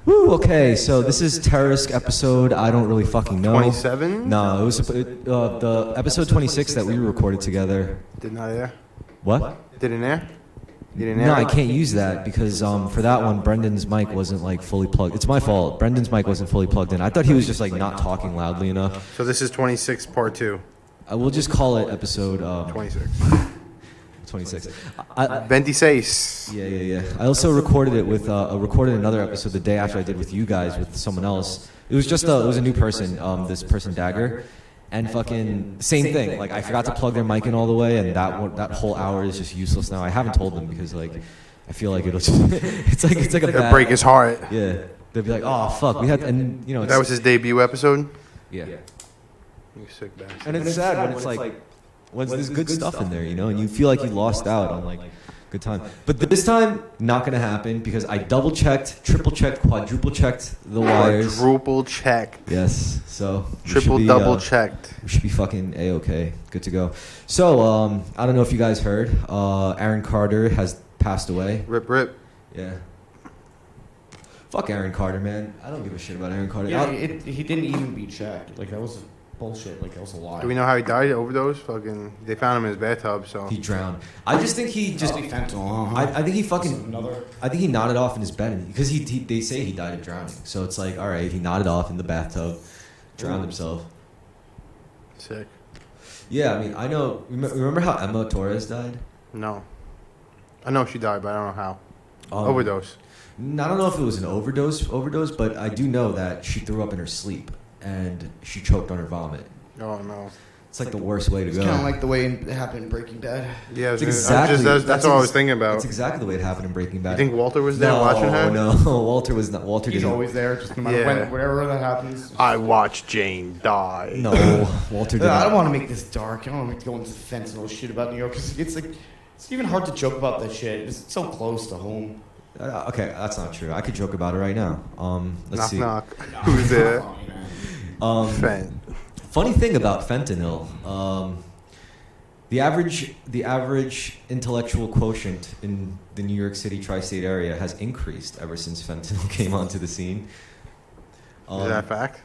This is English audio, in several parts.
Woo, okay, so this is Terrorisk episode, I don't really fucking know. 27? No, it was the episode 26 that we recorded together. Did not air? What? Didn't air? You didn't air? No, I can't use that because for that one, Brendan's mic wasn't like fully plugged. It's my fault. Brendan's mic wasn't fully plugged in. I thought he was just like not talking loudly enough. So this is 26 part 2. We'll just call it episode 26. 26. 26. Yeah. I also recorded it with recorded another episode the day after I did with you guys with someone else. It was just it was a new person, this person Dagger, and fucking same thing. Like I forgot to plug their mic in all the way, and that whole hour is just useless now. I haven't told them because like I feel like it'll just it's like a It'll bad, break his heart. Yeah, they'll be like, oh fuck, we had, and you know That was his debut episode? yeah. You sick bastard. And it's sad when it's like, when there's good stuff in there, you know, and you feel like you lost out on like good time. But this time, not gonna happen because I double checked, triple checked, quadruple checked the wires. Quadruple checked. Yes, so Triple double checked. We should be fucking A-okay, good to go. So I don't know if you guys heard, Aaron Carter has passed away. Rip. Yeah. Fuck Aaron Carter, man. I don't give a shit about Aaron Carter. Yeah, he didn't even be checked. Like that was bullshit. Like that was a lie. Do we know how he died? Overdose? Fucking, they found him in his bathtub, so. He drowned. I just think he just. fentanyl. I think he fucking. Another. I think he nodded off in his bed because they say he died of drowning. So it's like, all right, he nodded off in the bathtub, drowned himself. Sick. Yeah, I mean, I know. Remember how Emma Torres died? No. I know she died, but I don't know how. Overdose. I don't know if it was an overdose, but I do know that she threw up in her sleep and she choked on her vomit. Oh, no. It's like the worst way to It's go. kind of like the way it happened in Breaking Bad. Yeah, It's exactly. that's what I was thinking about. That's exactly the way it happened in Breaking Bad. You think Walter was there watching her? No, Walter was not. Walter He's didn't. always there, just no matter whenever that happens. I watched Jane die. No, Walter didn't. I don't want to make this dark. I don't want to go into fentanyl shit about New York because it's like it's even hard to joke about that shit. It's so close to home. Okay, that's not true. I could joke about it right now. Let's see. Knock. Who's there? Fent. Funny thing about fentanyl, the average intellectual quotient in the New York City tri-state area has increased ever since fentanyl came onto the scene. Is that a fact?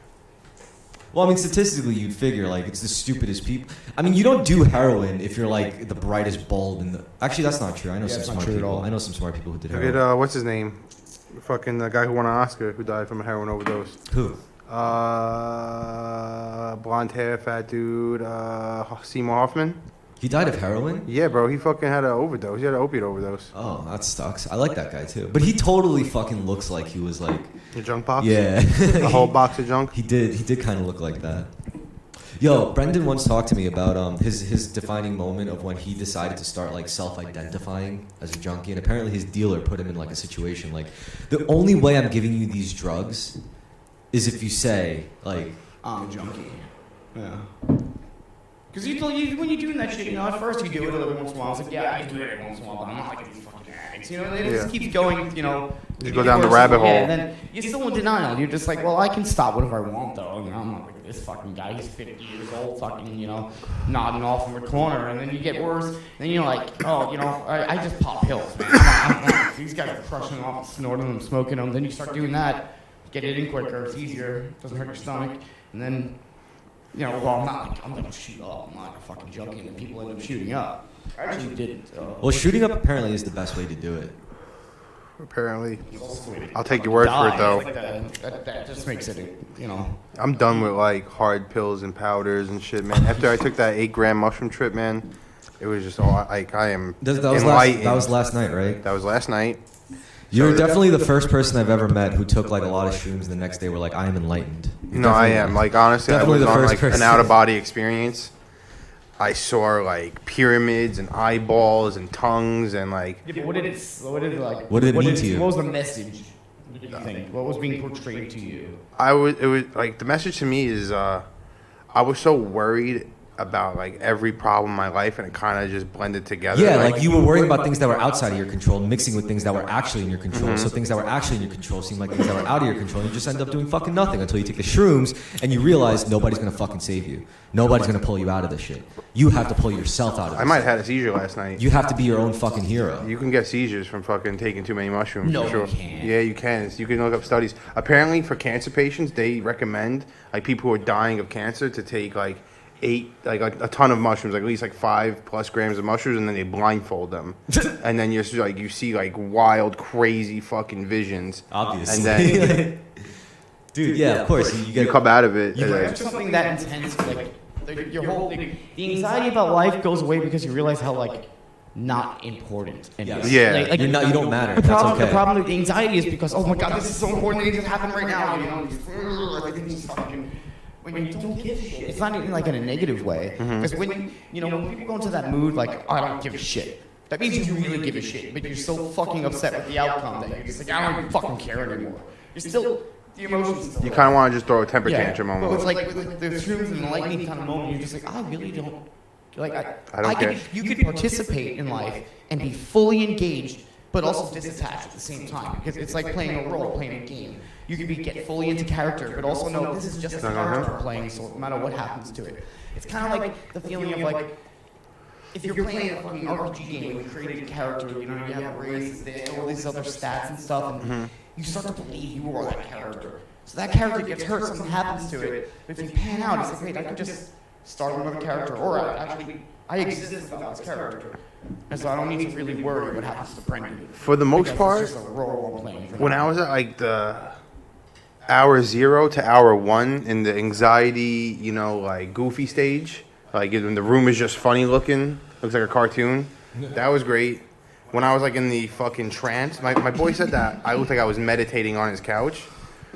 Well, I mean, statistically, you'd figure like it's the stupidest people. I mean, you don't do heroin if you're like the brightest bulb in the. Actually, that's not true. I know some smart people. I know some smart people who did heroin. Look at what's his name? Fucking the guy who won an Oscar who died from a heroin overdose. Who? Blonde hair, fat dude, Seymour Hoffman. He died of heroin? Yeah, bro. He fucking had an overdose. He had an opiate overdose. Oh, that sucks. I like that guy too. But he totally fucking looks like he was like. The junk box? Yeah. The whole box of junk? He did kind of look like that. Yo, Brendan once talked to me about his defining moment of when he decided to start like self-identifying as a junkie, and apparently his dealer put him in like a situation like, the only way I'm giving you these drugs is if you say like, I'm a junkie. Yeah. Because when you're doing that shit, you know, at first you do it every once in a while. It's like, yeah, I do it every once in a while, but I'm not like these fucking addicts. You know, it just keeps going, you know. You go down the rabbit hole. And then you're still in denial. You're just like, well, I can stop whatever I want, though. You know, I'm not like this fucking guy. He's 50 years old, fucking, you know, nodding off in the corner. And then you get worse. Then you're like, oh, you know, I just pop pills, man. These guys are crushing them off, snorting them, smoking them. Then you start doing that, get it in quicker. It's easier. Doesn't hurt your stomach. And then... You know, well, I'm gonna shoot up. I'm not a fucking junkie, and people end up shooting up. I actually didn't. well, shooting up apparently is the best way to do it. Apparently. I'll take your word for it, though. Like that just makes it, you know. I'm done with, like, hard pills and powders and shit, man. After I took that 8-gram mushroom trip, man, it was just all, like, I am enlightened. That was last night, right? That was last night. You're definitely the first person I've ever met who took like a lot of shrooms and the next day were like, I am enlightened. No, I am. Like, honestly, I was on like an out-of-body experience. I saw like pyramids and eyeballs and tongues and like. Yeah, what did it like? What did it mean to you? What was the message? What did you think? What was being portrayed to you? It was like the message to me is I was so worried about like every problem in my life, and it kind of just blended together. Yeah, like you were worrying about things that were outside of your control, mixing with things that were actually in your control. So things that were actually in your control seem like things that were out of your control. And you just end up doing fucking nothing until you take the shrooms and you realize nobody's gonna fucking save you. Nobody's gonna pull you out of this shit. You have to pull yourself out of this. I might have had a seizure last night. You have to be your own fucking hero. You can get seizures from fucking taking too many mushrooms. No, for sure. you can't. Yeah, you can. You can look up studies. Apparently, for cancer patients, they recommend like people who are dying of cancer to take like a ton of mushrooms, like at least like 5+ grams of mushrooms, and then they blindfold them, and then you're like you see like wild, crazy fucking visions. Obviously. And then, dude, yeah, of course. You come out of it. After something that intense, like your whole the anxiety about life goes away because you realize how like not important. And Yeah. You don't matter. The That's problem, okay. the problem with the anxiety is because, oh my god, this is so important, it just happened right now. You know, everything's fucking. When you don't give a shit, it's not even like in a negative way. Because when when people go into that mood, like I don't give a shit, that means you really give a shit, but you're so fucking upset with the outcome that you're just like, I don't even fucking care anymore. You're still the emotions. Still You kind of want to just throw a temper tantrum But almost. it's like with the shrooms and the lightning kind of moment, you're just like, I really don't. Like I don't care. You could participate in life and be fully engaged, but also disattached at the same time. Because it's like playing a role, playing a game. You can get fully into character, but also know this is just a character I'm playing, so no matter what happens to it. It's kind of like the feeling of like, if you're playing a fucking RPG game where you created a character, you have races, all these other stats and stuff, and you start to believe you are that character. So that character gets hurt, something happens to it, but if you pan out, it's like, wait, I could just start another character, or I exist without this character. And so I don't need to really worry what happens to Brendan. For the most part, it's just a role I'm playing. when I was at like the hour 0 to hour 1 in the anxiety, like goofy stage, like when the room is just funny looking, looks like a cartoon, that was great. When I was like in the fucking trance, my boy said that I looked like I was meditating on his couch.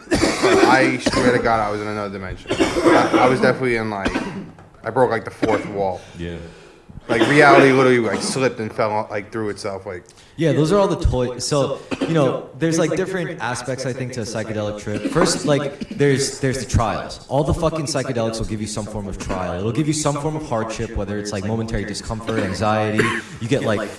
But I swear to God, I was in another dimension. I was definitely in like, I broke like the fourth wall. Yeah. Like reality literally like slipped and fell like through itself. Like Yeah, those are all the toys. So, there's like different aspects, I think, to a psychedelic trip. First, like, there's the trials. All the fucking psychedelics will give you some form of trial. It'll give you some form of hardship, whether it's like momentary discomfort, anxiety. You get like,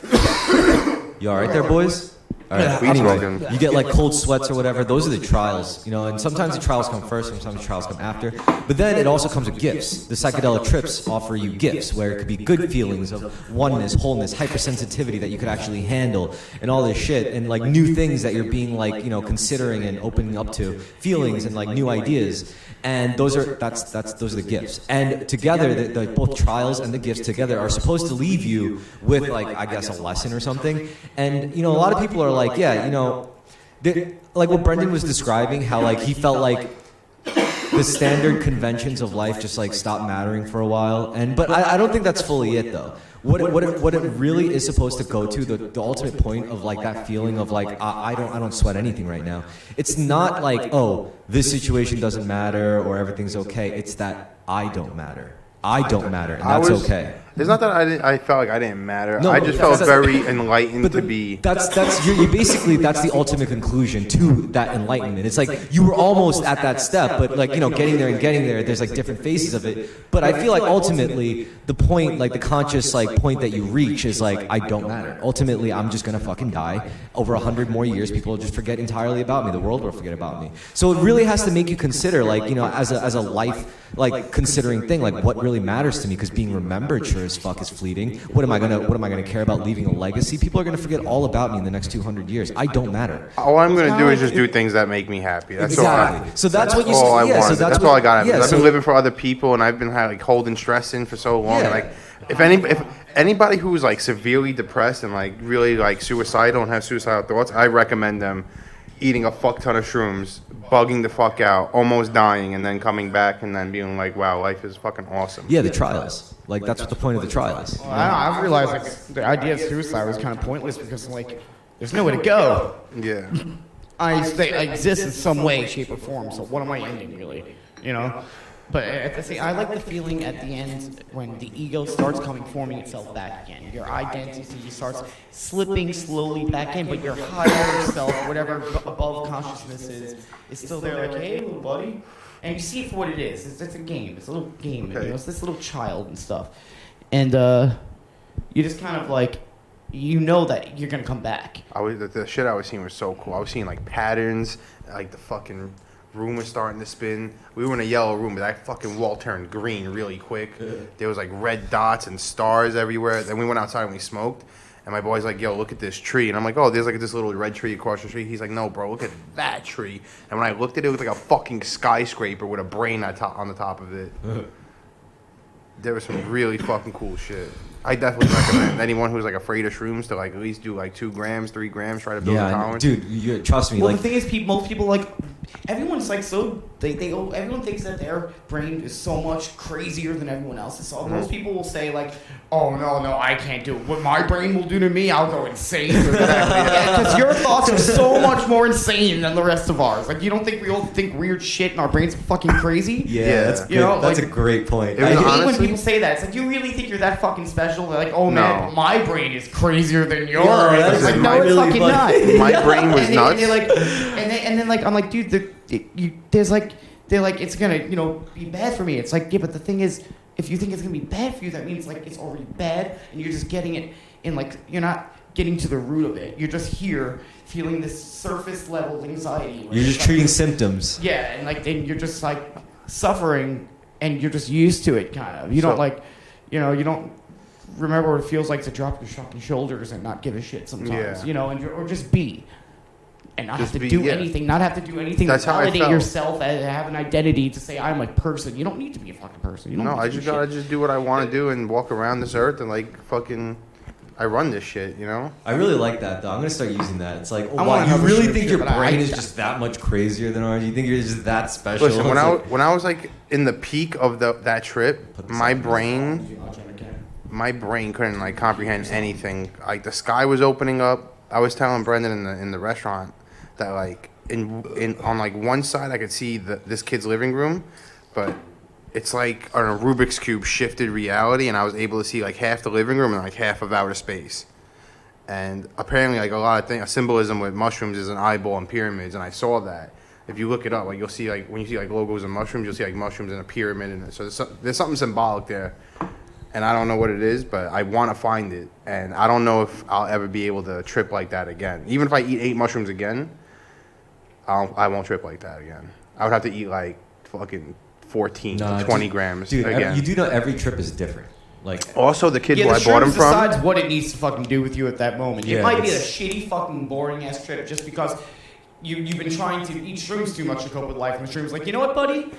you all right there, boys? All right. Anyway, you get like cold sweats or whatever. Those are the trials, and sometimes the trials come first, sometimes the trials come after. But then it also comes with gifts. The psychedelic trips offer you gifts where it could be good feelings of oneness, wholeness, hypersensitivity that you could actually handle, and all this shit, and like new things that you're being like, considering and opening up to, feelings and like new ideas. And those are the gifts. And together, the both trials and the gifts together are supposed to leave you with like, I guess, a lesson or something. And a lot of people are like, yeah, like what Brendan was describing, how like he felt like the standard conventions of life just like stopped mattering for a while. But I don't think that's fully it though. What it really is supposed to go to, the ultimate point of like that feeling of like I don't sweat anything right now. It's not like, oh, this situation doesn't matter or everything's okay. It's that I don't matter. I don't matter, and that's okay. It's not that I felt like I didn't matter. No, I just felt very enlightened to be. That's you basically that's the ultimate conclusion to that enlightenment. It's like you were almost at that step, but like getting there, there's like different phases of it. But I feel like ultimately the point, like the conscious like point that you reach is like I don't matter. Ultimately, I'm just gonna fucking die. Over 100 more years, people will just forget entirely about me. The world will forget about me. So it really has to make you consider, like as a life like considering thing, like what really matters to me, because being remembered sure as fuck is fleeting. What am I gonna care about leaving a legacy? People are gonna forget all about me in the next 200 years. I don't matter. All I'm gonna do is just do things that make me happy. That's exactly. So that's what you. All I want. So that's all I got. I've been living for other people, and I've been like holding stress in for so long. Yeah. Like, if anybody who's like severely depressed and like really like suicidal and has suicidal thoughts, I recommend them eating a fuck ton of shrooms, bugging the fuck out, almost dying, and then coming back and then being like, wow, life is fucking awesome. Yeah, the trials. Like, that's what the point of the trials. Well, I've realized like the idea of suicide was kind of pointless because like there's nowhere to go. Yeah. I exist in some way, shape, or form. So what am I ending really? But at the same, I like the feeling at the end when the ego starts forming itself back again. Your identity starts slipping slowly back in, but your higher self, whatever above consciousness is still there. Like, hey, little buddy, and you see it for what it is. It's a game. It's a little game. Okay. It's this little child and stuff, and you just kind of like, that you're gonna come back. The shit I was seeing was so cool. I was seeing like patterns, like the fucking room was starting to spin. We were in a yellow room, but that fucking wall turned green really quick. There was like red dots and stars everywhere. Then we went outside and we smoked. And my boy's like, yo, look at this tree. And I'm like, oh, there's like this little red tree across the street. He's like, no, bro, look at that tree. And when I looked at it, it was like a fucking skyscraper with a brain on the top of it. There was some really fucking cool shit. I definitely recommend anyone who's like afraid of shrooms to like at least do like 2 grams, 3 grams, try to build a tolerance. Dude, trust me. Well, like, the thing is, most people like, everyone's like so everyone thinks that their brain is so much crazier than everyone else's. So most people will say like, oh no, I can't do it. What my brain will do to me, I'll go insane. Because your thoughts are so much more insane than the rest of ours. Like, you don't think we all think weird shit and our brains are fucking crazy? Yeah, that's good. That's a great point. I hate when people say that. It's like, you really think you're that fucking special? They're like, oh man, my brain is crazier than yours. Yeah, it's like, no, it's really fucking not. My brain was nuts. And then I'm like, dude, there's like, they're like, it's gonna, be bad for me. It's like, yeah, but the thing is, if you think it's gonna be bad for you, that means like it's already bad, and you're just getting it in, like, you're not getting to the root of it. You're just here feeling this surface level anxiety. You're just treating symptoms. Yeah, and like then you're just like suffering, and you're just used to it, kind of. You don't like, you don't remember what it feels like to drop your fucking shoulders and not give a shit sometimes. Yeah. Or just be. And not Just have to be, do yeah. anything, not have to do anything That's to how I validate felt. yourself and have an identity to say I'm a person. You don't need to be a fucking person. You don't No, need to I do just shit. gotta just do what I want to do and walk around this earth and like fucking, I run this shit, I really like that though. I'm gonna start using that. It's like, I wow, wanna you have a really shroom think shit, your but I brain is don't. just that much crazier than ours? You think you're just that special? Listen, It's like- when I was like in the peak of that trip, my brain couldn't like comprehend anything. Like the sky was opening up. I was telling Brendan in the restaurant that like on like one side I could see this kid's living room, but it's like on a Rubik's Cube shifted reality, and I was able to see like half the living room and like half of outer space. And apparently like a lot of symbolism with mushrooms is an eyeball and pyramids, and I saw that. If you look it up, like you'll see like when you see like logos of mushrooms, you'll see like mushrooms in a pyramid, and so there's something symbolic there. And I don't know what it is, but I want to find it. And I don't know if I'll ever be able to trip like that again. Even if I eat 8 mushrooms again, I won't trip like that again. I would have to eat like fucking 14 to 20 grams dude, again. you do know every trip is different. Like, Also, the kid Yeah, who the I bought him shrooms from, decides what it needs to fucking do with you at that moment. Yeah, It might be a it's- shitty fucking boring ass trip just because you've been trying to eat shrooms too much to cope with life, and the shrooms like, you know what, buddy?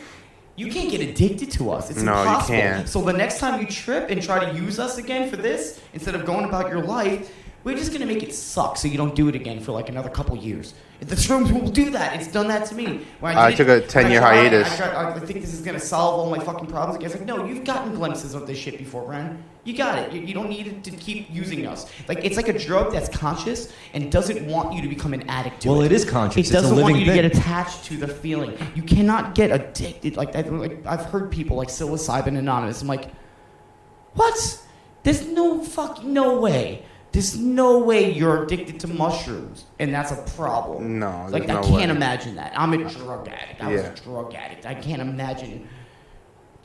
You can't get addicted to us. It's No, you impossible. can't. So the next time you trip and try to use us again for this, instead of going about your life, we're just gonna make it suck so you don't do it again for like another couple years. The shrooms will do that. It's done that to me. When I did took it- a when 10-year I tried it, hiatus. I think this is gonna solve all my fucking problems. It's like, no, you've gotten glimpses of this shit before, Brian. You got it. You don't need to keep using us. Like, it's like a drug that's conscious and doesn't want you to become an addict to it. well, it is conscious. It It's a doesn't want living you to thing. get attached to the feeling. You cannot get addicted. Like I've heard people like psilocybin anonymous. I'm like, what? There's no way. There's no way you're addicted to mushrooms, and that's a problem. No, Like, there's I no can't way. imagine that. I'm a drug addict. I was Yeah. a drug addict. I can't imagine.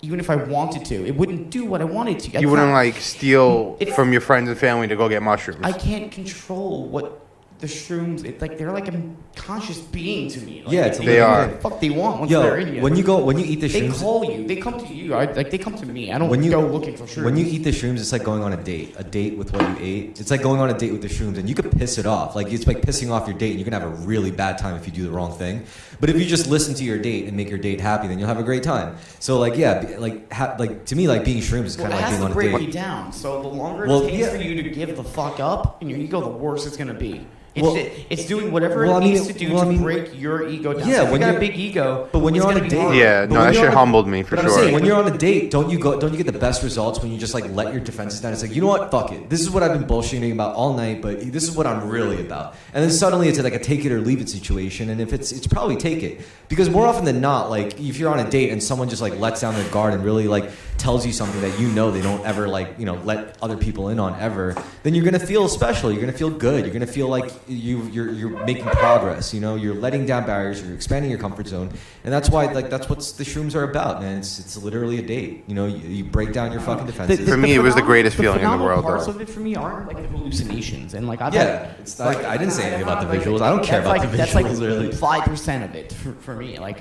Even if I wanted to, it wouldn't do what I wanted to. you wouldn't like steal It's- from your friends and family to go get mushrooms. I can't control what the shrooms. They're like a conscious being to me. Like, Yeah, it's a they They do are. what the fuck they want once Yo, they're in you. when you eat the they shrooms, call you. They come to you. They come to me. I don't when you go looking for shrooms. when you eat the shrooms, it's like going on a date with what you ate. It's like going on a date with the shrooms, and you could piss it off. Like, it's like pissing off your date, and you're gonna have a really bad time if you do the wrong thing. But if you just listen to your date and make your date happy, then you'll have a great time. So like, yeah, like to me, like being shrooms is kind Well, of it like has being to on a break date. you down. So the longer Well, it takes yeah. for you to give the fuck up and your ego, the worse it's gonna be. Well, It's doing whatever well, it I mean, needs to do well, I to mean, break your ego down. yeah, So if you when got a you're- big ego, but when it's you're on gonna a be date- hard. Yeah, But no, when that you're shit on a- humbled me for But I'm sure. saying, when you're on a date, don't you get the best results when you just like let your defenses down? It's like, you know what, fuck it. This is what I've been bullshitting about all night, but this is what I'm really about. And then suddenly it's like a take it or leave it situation. And if it's probably take take it. Because more often than not, like if you're on a date and someone just like lets down their guard and really like tells you something that you know they don't ever like, you know, let other people in on ever, then you're gonna feel special. You're gonna feel good. You're gonna feel like you're making progress. You know, you're letting down barriers. You're expanding your comfort zone, and that's why like that's what the shrooms are about, man. It's literally a date. You know, you break down your fucking defenses. For me, it was the greatest feeling in the world. Parts of it for me aren't like the hallucinations and like It's like I didn't say anything about the visuals. I don't care about the visuals. That's like really. 5% of it for me. Like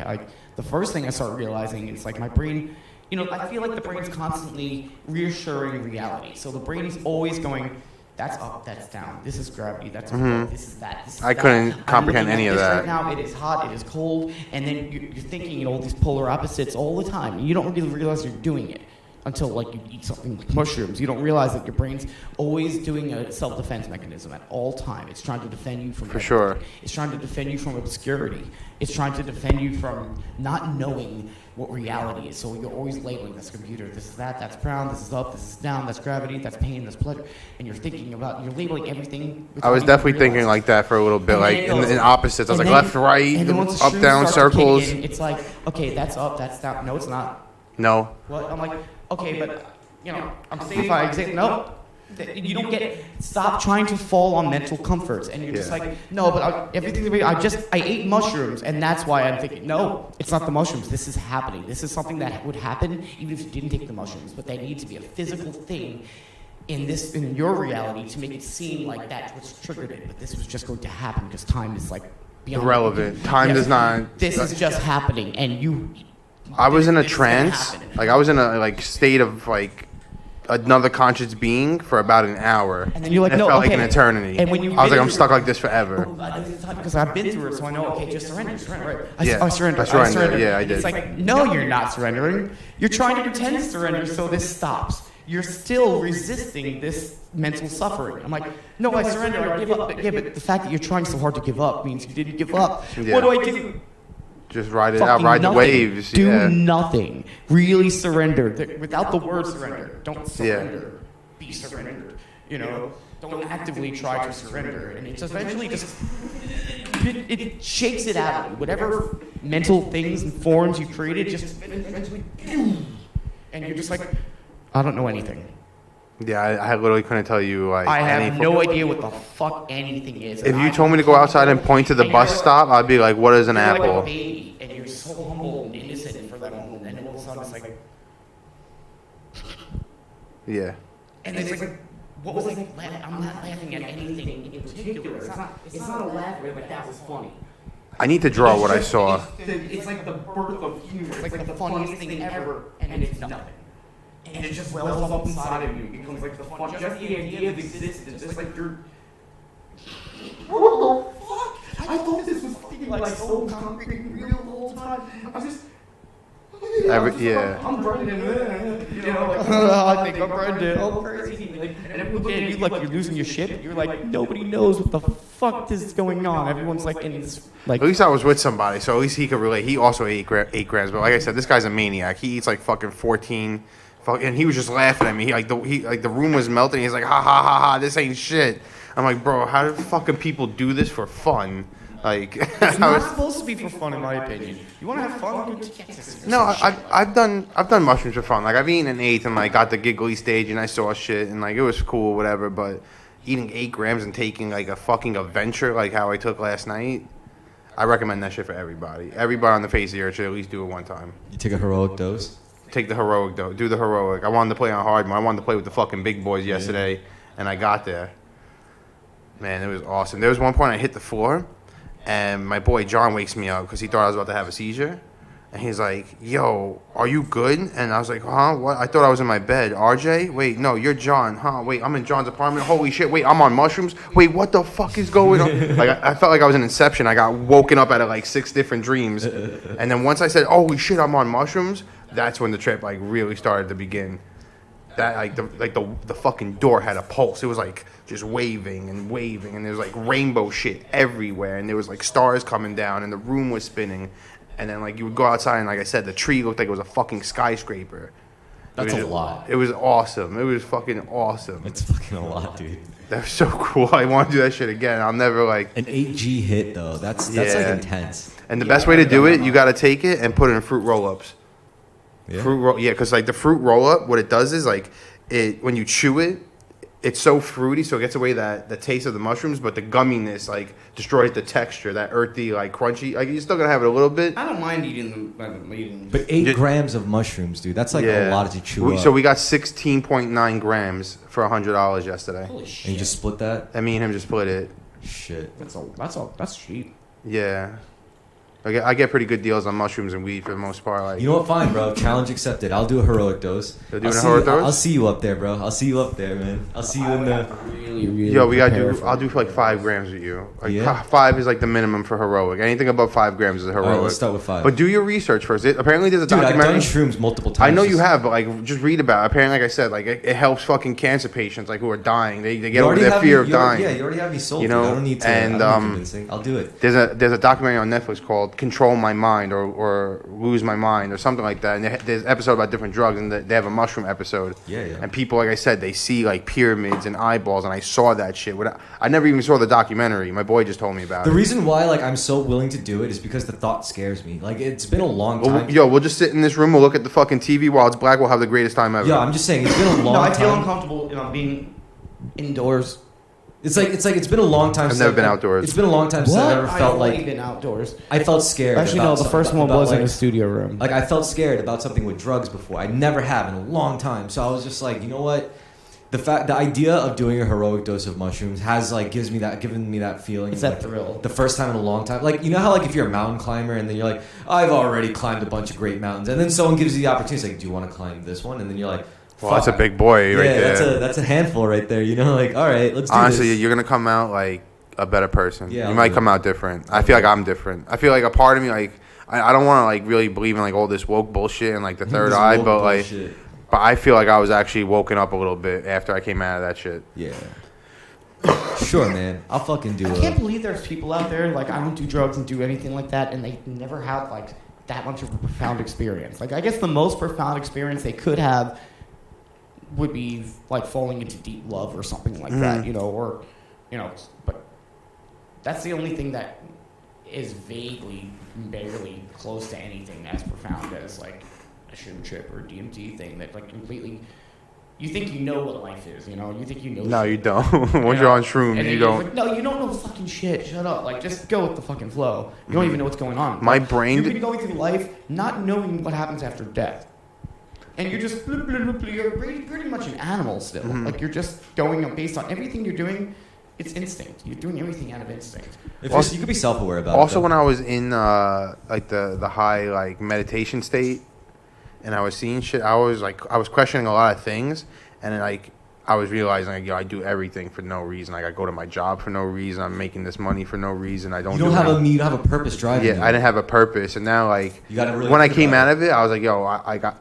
the first thing I start realizing is like my brain. You know, I feel like the brain's constantly reassuring reality. So the brain is always going, that's up, that's down. This is gravity, that's this is that. This is I couldn't comprehend any of that. Right now, it is hot, it is cold, and then you're thinking in all these polar opposites all the time. You don't really realize you're doing it until like you eat something like mushrooms. You don't realize that your brain's always doing a self-defense mechanism at all time. It's trying to defend you from everything. Sure. It's trying to defend you from obscurity. It's trying to defend you from not knowing what reality is. So you're always labeling this computer. This is that, that's brown, this is up, this is down, that's gravity, that's pain, that's pleasure. And you're labeling everything. I was definitely thinking like that for a little bit, like in opposites. I was like left, right, up, down, circles. It's like, okay, that's up, that's down. No, it's not. No. What? I'm like, okay, but, you know, I'm saying if I exist, no. You don't stop trying to fall on mental comforts, and you're just like, no, but I ate mushrooms, and that's why I'm thinking, no, it's not the mushrooms. This is happening. This is something that would happen even if you didn't take the mushrooms, but they need to be a physical thing in your reality to make it seem like that's what's triggered it. But this was just going to happen because time is like beyond Irrelevant. Time does not. This is just happening, and you. I was in a trance. Like I was in a like state of like another conscious being for about an hour. And then you're like, it no, felt okay. like an eternity. And when you I was like, I'm stuck like this forever. Because I've been through it, so I know, okay, just surrender, right? I surrender. Yeah, I did. It's like, no, you're not surrendering. You're trying to pretend to surrender so this stops. You're still resisting this mental suffering. I'm like, no, I surrender, I give up. Yeah, but the fact that you're trying so hard to give up means you didn't give up. Yeah. What do I do? Just ride it out, ride the waves. Do nothing. Really surrender. Without the word surrender. Don't surrender. Be surrendered. You know, don't actively try to surrender. And it just eventually it shakes it out of you. Whatever mental things and forms you created, just eventually, and you're just like, I don't know anything. Yeah, I literally couldn't tell you like I have anything. no idea what the fuck anything is. If you told me to go outside and point to the bus stop, I'd be like, what is an you're apple? like a baby, and you're so humble and innocent for that moment, and all of a sudden it's like, Yeah. and it's like, what was like? I'm not laughing at anything in particular. It's not a laugh where like that was funny. I need to draw what I saw. It's like the birth of humor. It's like the funniest thing ever, and it's nothing. And it just wells up inside of you. It becomes like the fun. Just the idea of existence. Just like you're. What the fuck? I thought this was fucking like so concrete and real the whole time. I was just. Yeah. I'm Brendan. You know, like, I think I'm Brendan. Oh, crazy. Like, and everyone looking at you like you're losing your shit. You're like, nobody knows what the fuck is going on. Everyone's like in this. Like, At least I was with somebody, so at least he could relate. He also ate 8 grams, but like I said, this guy's a maniac. He eats like fucking 14. And he was just laughing at me. The room was melting. He's like, ha ha ha ha, this ain't shit. I'm like, bro, how do fucking people do this for fun? Like, it's not supposed to be for fun, in my opinion. You want to have fun? No, I've done mushrooms for fun. Like I've eaten an eighth and like got the giggly stage and I saw shit and like it was cool, whatever. But eating 8 grams and taking like a fucking adventure like how I took last night, I recommend that shit for everybody. Everybody on the face of the earth should at least do it one time. You take a heroic dose. Take the heroic though. Do the heroic. I wanted to play on hard mode. I wanted to play with the fucking big boys yesterday, and I got there. Man, it was awesome. There was one point I hit the floor, and my boy John wakes me up because he thought I was about to have a seizure. And he's like, yo, are you good? And I was like, huh? What? I thought I was in my bed. RJ? Wait, no, you're John. Huh? Wait, I'm in John's apartment. Holy shit. Wait, I'm on mushrooms. Wait, what the fuck is going on? Like, I felt like I was in Inception. I got woken up out of like 6 different dreams. And then once I said, holy shit, I'm on mushrooms, that's when the trip like really started to begin. That the fucking door had a pulse. It was like just waving and waving, and there was like rainbow shit everywhere, and there was like stars coming down, and the room was spinning. And then, like, you would go outside, and like I said, the tree looked like it was a fucking skyscraper. That's a lot. It was awesome. It was fucking awesome. It's fucking a lot, dude. That's so cool. I want to do that shit again. I'll never like. An 8G hit though. That's like intense. And the best way to do it, you got to take it and put it in fruit roll-ups. Yeah. Because like the fruit roll-up, what it does is like it when you chew it, it's so fruity, so it gets away the taste of the mushrooms, but the gumminess like destroys the texture, that earthy, like crunchy. Like you're still gonna have it a little bit. I don't mind eating them. But 8 grams of mushrooms, dude. That's like a lot to chew up. So we got 16.9 grams for $100 yesterday. Holy shit! And you just split that? And me and him just split it. Shit. That's cheap. Yeah. I get pretty good deals on mushrooms and weed for the most part. Like, you know what? Fine, bro. Challenge accepted. I'll do a heroic dose. You're doing a heroic dose? I'll see you up there, bro. I'll see you up there, man. I'll see you in the. Really Yo, we gotta do. I'll do for like 5 grams with you. Like 5 is like the minimum for heroic. Anything above 5 grams is heroic. All right, let's start with 5. But do your research first. Apparently, there's a Dude, I've documentary. done shrooms multiple times. I know you have, but like, just read about it. Apparently, like I said, like it helps fucking cancer patients like who are dying. They get over their fear of dying. Yeah, you already have me sold. You know, dude. I don't need to. and I don't need convincing. I'll do it. There's a documentary on Netflix called "Control My Mind" or "Lose My Mind" or something like that. And there's an episode about different drugs, and they have a mushroom episode. Yeah. And people, like I said, they see like pyramids and eyeballs, and I saw that shit. I never even saw the documentary. My boy just told me about it. The reason why like I'm so willing to do it is because the thought scares me. Like it's been a long time. We'll just sit in this room. We'll look at the fucking TV while it's black. We'll have the greatest time ever. Yeah, I'm just saying it's been a long time. I feel uncomfortable, being indoors. It's been a long time. I've never been outdoors. It's been a long time since I ever felt like. I've been outdoors. I felt scared. Actually, no. The first one was in a studio room. Like I felt scared about something with drugs before. I never have in a long time. So I was just like, you know what? The idea of doing a heroic dose of mushrooms has like given me that feeling. It's that like, thrill. The first time in a long time. Like you know how like if you're a mountain climber and then you're like, I've already climbed a bunch of great mountains, and then someone gives you the opportunity, it's like, do you want to climb this one? And then you're like, well, that's a big boy right there. Yeah, that's a handful right there. You know, like all right, let's do this. Honestly, you're gonna come out like a better person. Yeah, you might come out different. I feel like I'm different. I feel like a part of me like I don't want to like really believe in like all this woke bullshit and like the third eye, but like. But I feel like I was actually woken up a little bit after I came out of that shit. Yeah. Sure, man. I'll fucking do it. I can't believe there's people out there, like, I don't do drugs and do anything like that, and they never have, like, that much of a profound experience. Like, I guess the most profound experience they could have would be, like, falling into deep love or something like that, but that's the only thing that is vaguely, barely close to anything as profound as, like, a shroom trip or a DMT thing that like completely you think you know what life is, you think you know. No, shit. you don't. Once you're on shrooms, you don't. Like, no, you don't know fucking shit. Shut up. Like just go with the fucking flow. You don't even know what's going on. My like, brain. You've been going through life not knowing what happens after death, and you're just you're pretty much an animal still. Like you're just going based on everything you're doing. It's instinct. You're doing everything out of instinct. Also, you could be self-aware about it. Also, when I was in like the high like meditation state. And I was seeing shit. I was questioning a lot of things, and then, like I was realizing like I do everything for no reason. Like I go to my job for no reason. I'm making this money for no reason. I don't. You don't have a purpose driving. Yeah, I didn't have a purpose, and now like you gotta really when I came out of it, I was like,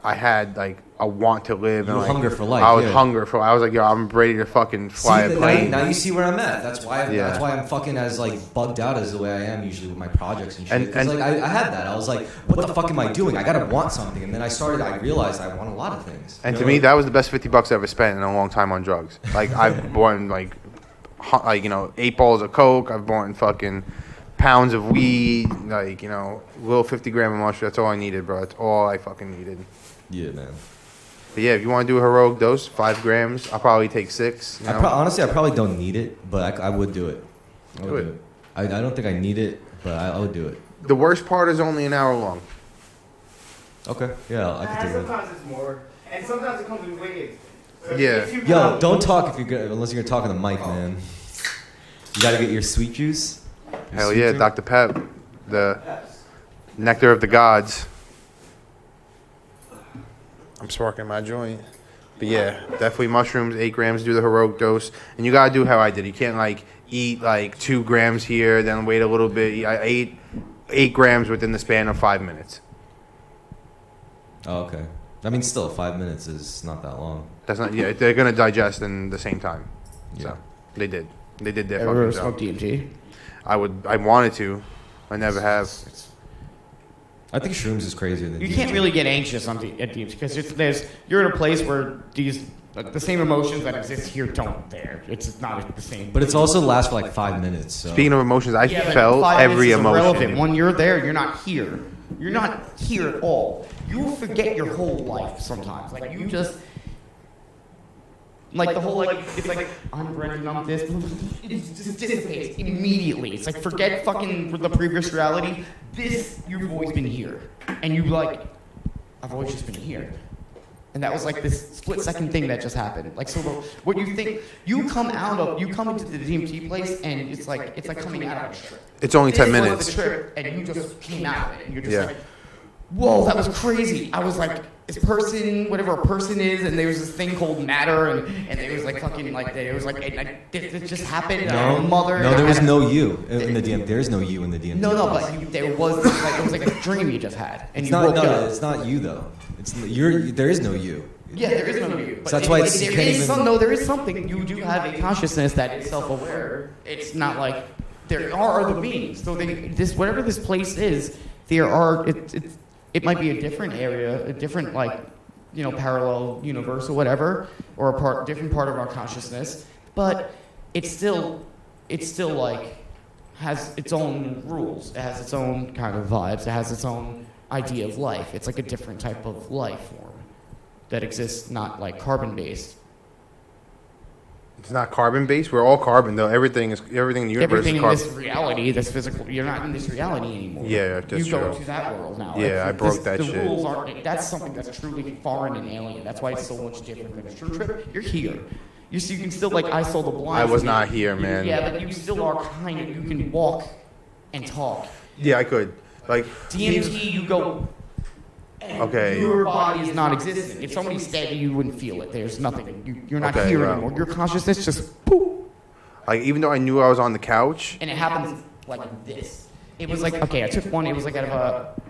I had like a want to live. And like, hunger for life. I was hunger for. I was like, I'm ready to fucking fly a plane. Now you see where I'm at. That's why I'm fucking as like bugged out as the way I am usually with my projects and shit. Because like I had that. I was like, what the fuck am I doing? I gotta want something. And then I realized I want a lot of things. And to me, that was the best $50 I ever spent in a long time on drugs. Like I've bought like 8 balls of coke. I've bought fucking pounds of weed. Like little 50-gram of mushroom. That's all I needed, bro. That's all I fucking needed. Yeah, man. But yeah, if you want to do a heroic dose, 5 grams, I'll probably take 6. Honestly, I probably don't need it, but I would do it. Do it. I don't think I need it, but I would do it. The worst part is only an hour long. Okay. Yeah, I can do it. Sometimes it's more, and sometimes it comes in waves. So Yeah. Yo, don't talk unless you're gonna talk on the mic, man. You gotta get your sweet juice. Hell yeah, Dr. Pep, the nectar of the gods. I'm sparking my joint. But yeah, definitely mushrooms, 8 grams, do the heroic dose. And you gotta do how I did. You can't like eat like 2 grams here, then wait a little bit. I ate 8 grams within the span of 5 minutes. Oh, okay. I mean, still, 5 minutes is not that long. That's not. Yeah, they're gonna digest in the same time. Yeah. So they did. They did their Ever fucking job. smoked DMT? I wanted to. I never have. I think shrooms is crazier than You DMT. can't really get anxious on DMT because you're in a place where these the same emotions that exist here don't there. It's not the same. But it's also lasts for like 5 minutes. So. Speaking of emotions, I Yeah, but felt 5 every minutes is irrelevant. emotion. When you're there, you're not here. You're not here at all. You forget your whole life sometimes. Like you just, like the whole like it's like I'm Brendan, I'm this. It just dissipates immediately. It's like forget fucking the previous reality. This you've always been here, and you like I've always just been here. And that was like this split-second thing that just happened. Like, so what you think, you come into the DMT place, and it's like coming out of a trip. It's only 10 This was minutes. the trip, and you just came out of it, and you're just like, whoa, that was crazy. I was like, this person, whatever a person is, and there was this thing called matter, and there was like fucking, like, there was like, it just happened. No, there was no you in the DMT. There is no you in the DMT. No, but there was, like, it was like a dream you just had, and It's you not. woke No, up. it's not you though. There is no you. Yeah, there is no you. But So that's why it's- there you can't is even- there is something. You do have a consciousness that is self-aware. It's not like there are other beings. So whatever this place is, there are. It might be a different area, a different like, parallel universe or whatever, or different part of our consciousness. But it's still like has its own rules. It has its own kind of vibes. It has its own idea of life. It's like a different type of life form that exists, not like carbon-based. It's not carbon-based. We're all carbon, though. Everything in the universe Everything is in carbon. this reality, this physical, you're not in this reality anymore. Yeah, that's you go true. to that world now. Yeah, I broke that the shit. Rules aren't. That's something that's truly foreign and alien. That's why it's so much different than a true trip. You're here. You can still like I saw the blind. I was not here, man. Yeah, but you still are kind of. You can walk and talk. Yeah, I could. Like DMT, you go. And Okay. Your body is not existent. If somebody stabbed you, you wouldn't feel it. There's nothing. You're not Okay, here well. anymore. Your consciousness just poof, Like even though I knew I was on the couch, and it happens like this. It was like okay, I took one. It was like out of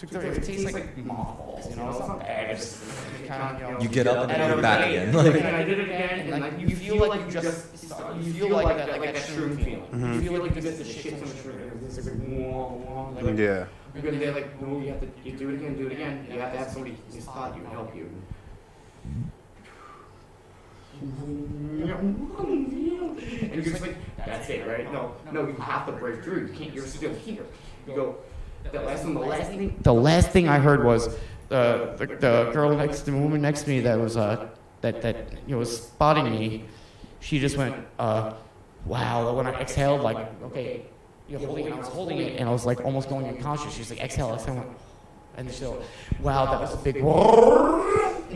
it tastes like mothballs. It's not bad. It's kind of You get up and then you're back again. And I did it again, and like you feel like you feel like that shroom feeling. You feel like you just the shit on the shroom. It's like like, yeah. because they're like, no, you do it again. You have to have somebody who's taught you and help you. And you're just like, that's it, right? No, you have to break through. You can't. You're still here. You go. The last thing I heard was the girl the woman next to me that was was spotting me. She just went, wow. When I exhaled, like, okay. You're holding it. I was holding it, and I was like almost going unconscious. She's like, exhale. I went, and she's like, wow, that was a big.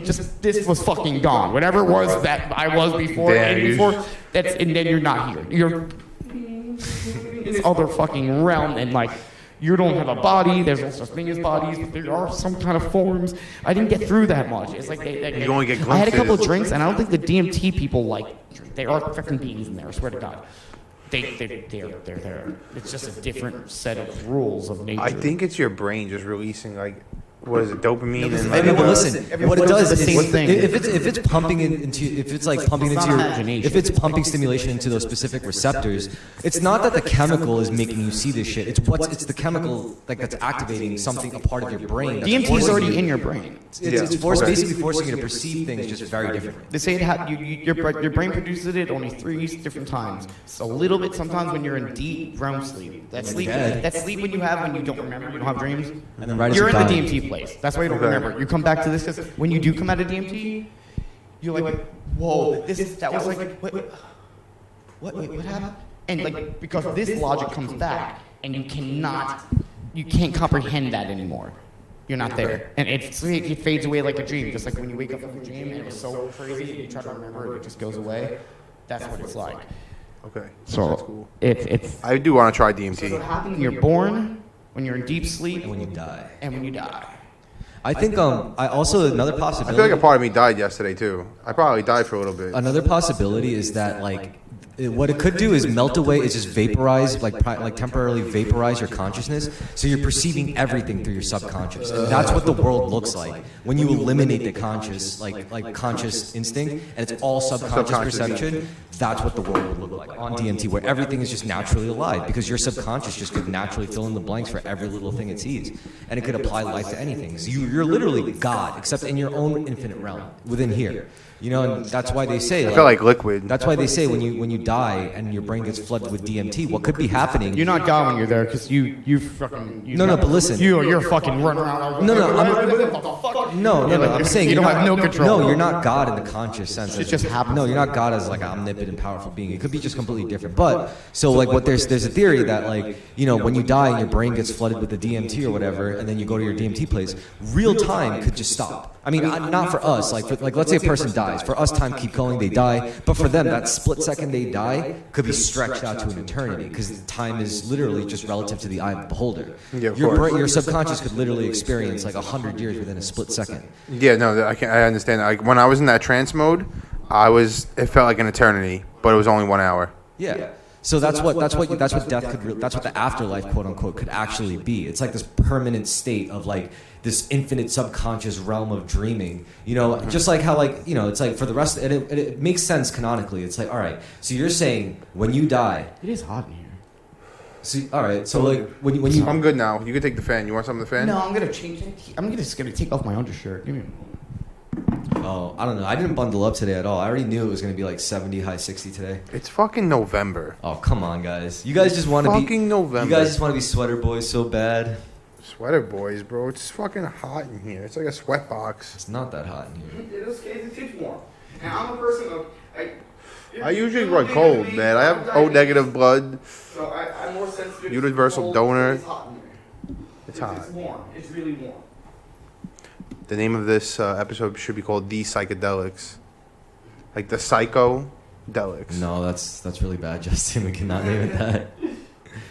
Just this was fucking gone. Whatever it was that I was before, and then you're not here. You're in this other fucking realm, and like you don't have a body. There's no such thing as bodies, but there are some kind of forms. I didn't get through that much. It's like You only get I had a couple of glimpses. drinks, and I don't think the DMT people they are freaking beings in there. I swear to God. They're there. It's just a different set of rules of nature. I think it's your brain just releasing like what is it, dopamine and I like. mean, but listen, what it does the is same thing. if it's pumping pumping It's into not your imagination. if it's pumping stimulation into those specific receptors, it's not that the chemical is making you see this shit. It's the chemical like that's activating something, a part of your brain. that's DMT is forcing already you- in your brain. It's basically forcing you to perceive things just very differently. They say your brain produces it only 3 different times. It's a little bit sometimes when you're in deep REM sleep. That sleep, dead. that sleep when you have when you don't remember, you don't have dreams. And then right as You're in you're the dying. DMT place. That's why you don't Okay. remember. You come back to this because when you do come out of DMT, you're like, whoa, that was like, what happened? And like because this logic comes back, and you can't comprehend that anymore. You're not there, and it fades away like a dream, just like when you wake up from a dream and it was so crazy, and you try to remember it, it just goes away. That's what it's like. Okay. So That's cool. it's I do want to try so what DMT. happens when you're born, when you're in deep sleep, And when you die. and when you die. I think I also another I possibility. feel like a part of me died yesterday too. I probably died for a little bit. Another possibility is that like what it could do is melt away. It's just vaporize, like temporarily vaporize your consciousness. So you're perceiving everything through your subconscious, and that's what the world looks like when you eliminate the conscious, like conscious instinct, and it's all subconscious perception. That's what the world would look like on DMT, where everything is just naturally alive because your subconscious just could naturally fill in the blanks for every little thing it sees, and it could apply life to anything. So you're literally God, except in your own infinite realm within here. You know, and that's why they say. I feel like liquid. That's why they say when you die and your brain gets flooded with DMT, what could be happening? You're not God when you're there because you fucking. No, but listen. You're fucking running around. No, I'm saying you don't have no control. No, you're not God in the conscious sense. It just happens. No, you're not God as like an omnipotent, powerful being. It could be just completely different. But so like what there's a theory that like when you die and your brain gets flooded with the DMT or whatever, and then you go to your DMT place, real time could just stop. I mean, not for us. Like let's say a person dies. For us, time keep going. They die. But for them, that split second they die could be stretched out to an eternity because time is literally just relative to the eye of the beholder. Yeah, of your course. your subconscious could literally experience like 100 years within a split second. Yeah, no, I understand. Like when I was in that trance mode, it felt like an eternity, but it was only 1 hour. Yeah. So that's what death could. That's what the afterlife, quote unquote, could actually be. It's like this permanent state of like this infinite subconscious realm of dreaming. Just like how it's like for the rest. And it makes sense canonically. It's like, all right. So you're saying when you die, It is hot in here. so all right. So like when you. I'm good now. You can take the fan. You want some of the fan? No, I'm gonna change it. I'm just gonna take off my undershirt. Give me. Oh, I don't know. I didn't bundle up today at all. I already knew it was going to be like 70, high 60 today. It's fucking November. Oh, come on, guys. You guys just want to be fucking November. You guys just want to be sweater boys so bad. Sweater boys, bro. It's fucking hot in here. It's like a sweat box. It's not that hot in here. It is, it's warm. And I'm a person of, I usually run cold, man. I have O negative blood. So I'm more sensitive. Universal to cold. donor. It's hot in here. It's hot. It's warm. It's really warm. The name of this episode should be called The Psychedelics. Like the Psychodelics. No, that's really bad, Justin. We cannot name it that.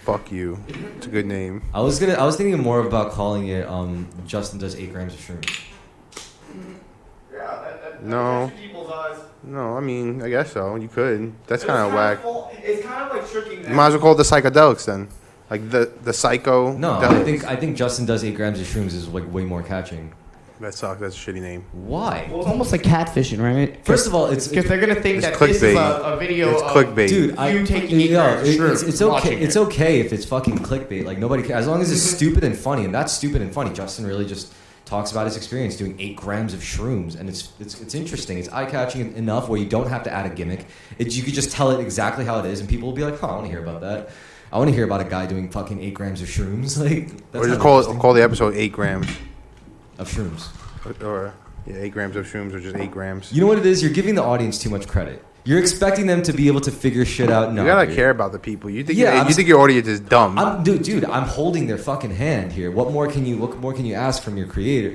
Fuck you. It's a good name. I was thinking more about calling it Justin does 8 grams of shrooms. Yeah, that No. gets people's eyes. No, I mean, I guess so. You could. That's kind of whack. It's kind of like tricking them. You might as well call it the Psychedelics then. Like the Psycho. No, I think Justin does 8 grams of shrooms is like way more catching. That sucks. That's a shitty name. Why? Well, it's almost like catfishing, right? First of all, it's because they're gonna think It's that this is clickbait. a video It's of clickbait. Dude, you taking 8 grams of shrooms. it's okay. watching It's it. okay if it's fucking clickbait. Like nobody cares as long as it's stupid and funny, and that's stupid and funny. Justin really just talks about his experience doing 8 grams of shrooms, and it's interesting. It's eye catching enough where you don't have to add a gimmick. You could just tell it exactly how it is, and people will be like, "Oh, I want to hear about that. I want to hear about a guy doing fucking 8 grams of shrooms." Like, that's Or just not call the episode 8 grams. of shrooms. Or 8 grams of shrooms or just 8 grams. You know what it is? You're giving the audience too much credit. You're expecting them to be able to figure shit out. No, You gotta dude. care about the people. You think Yeah, you think your audience is dumb. Dude, I'm holding their fucking hand here. What more can you ask from your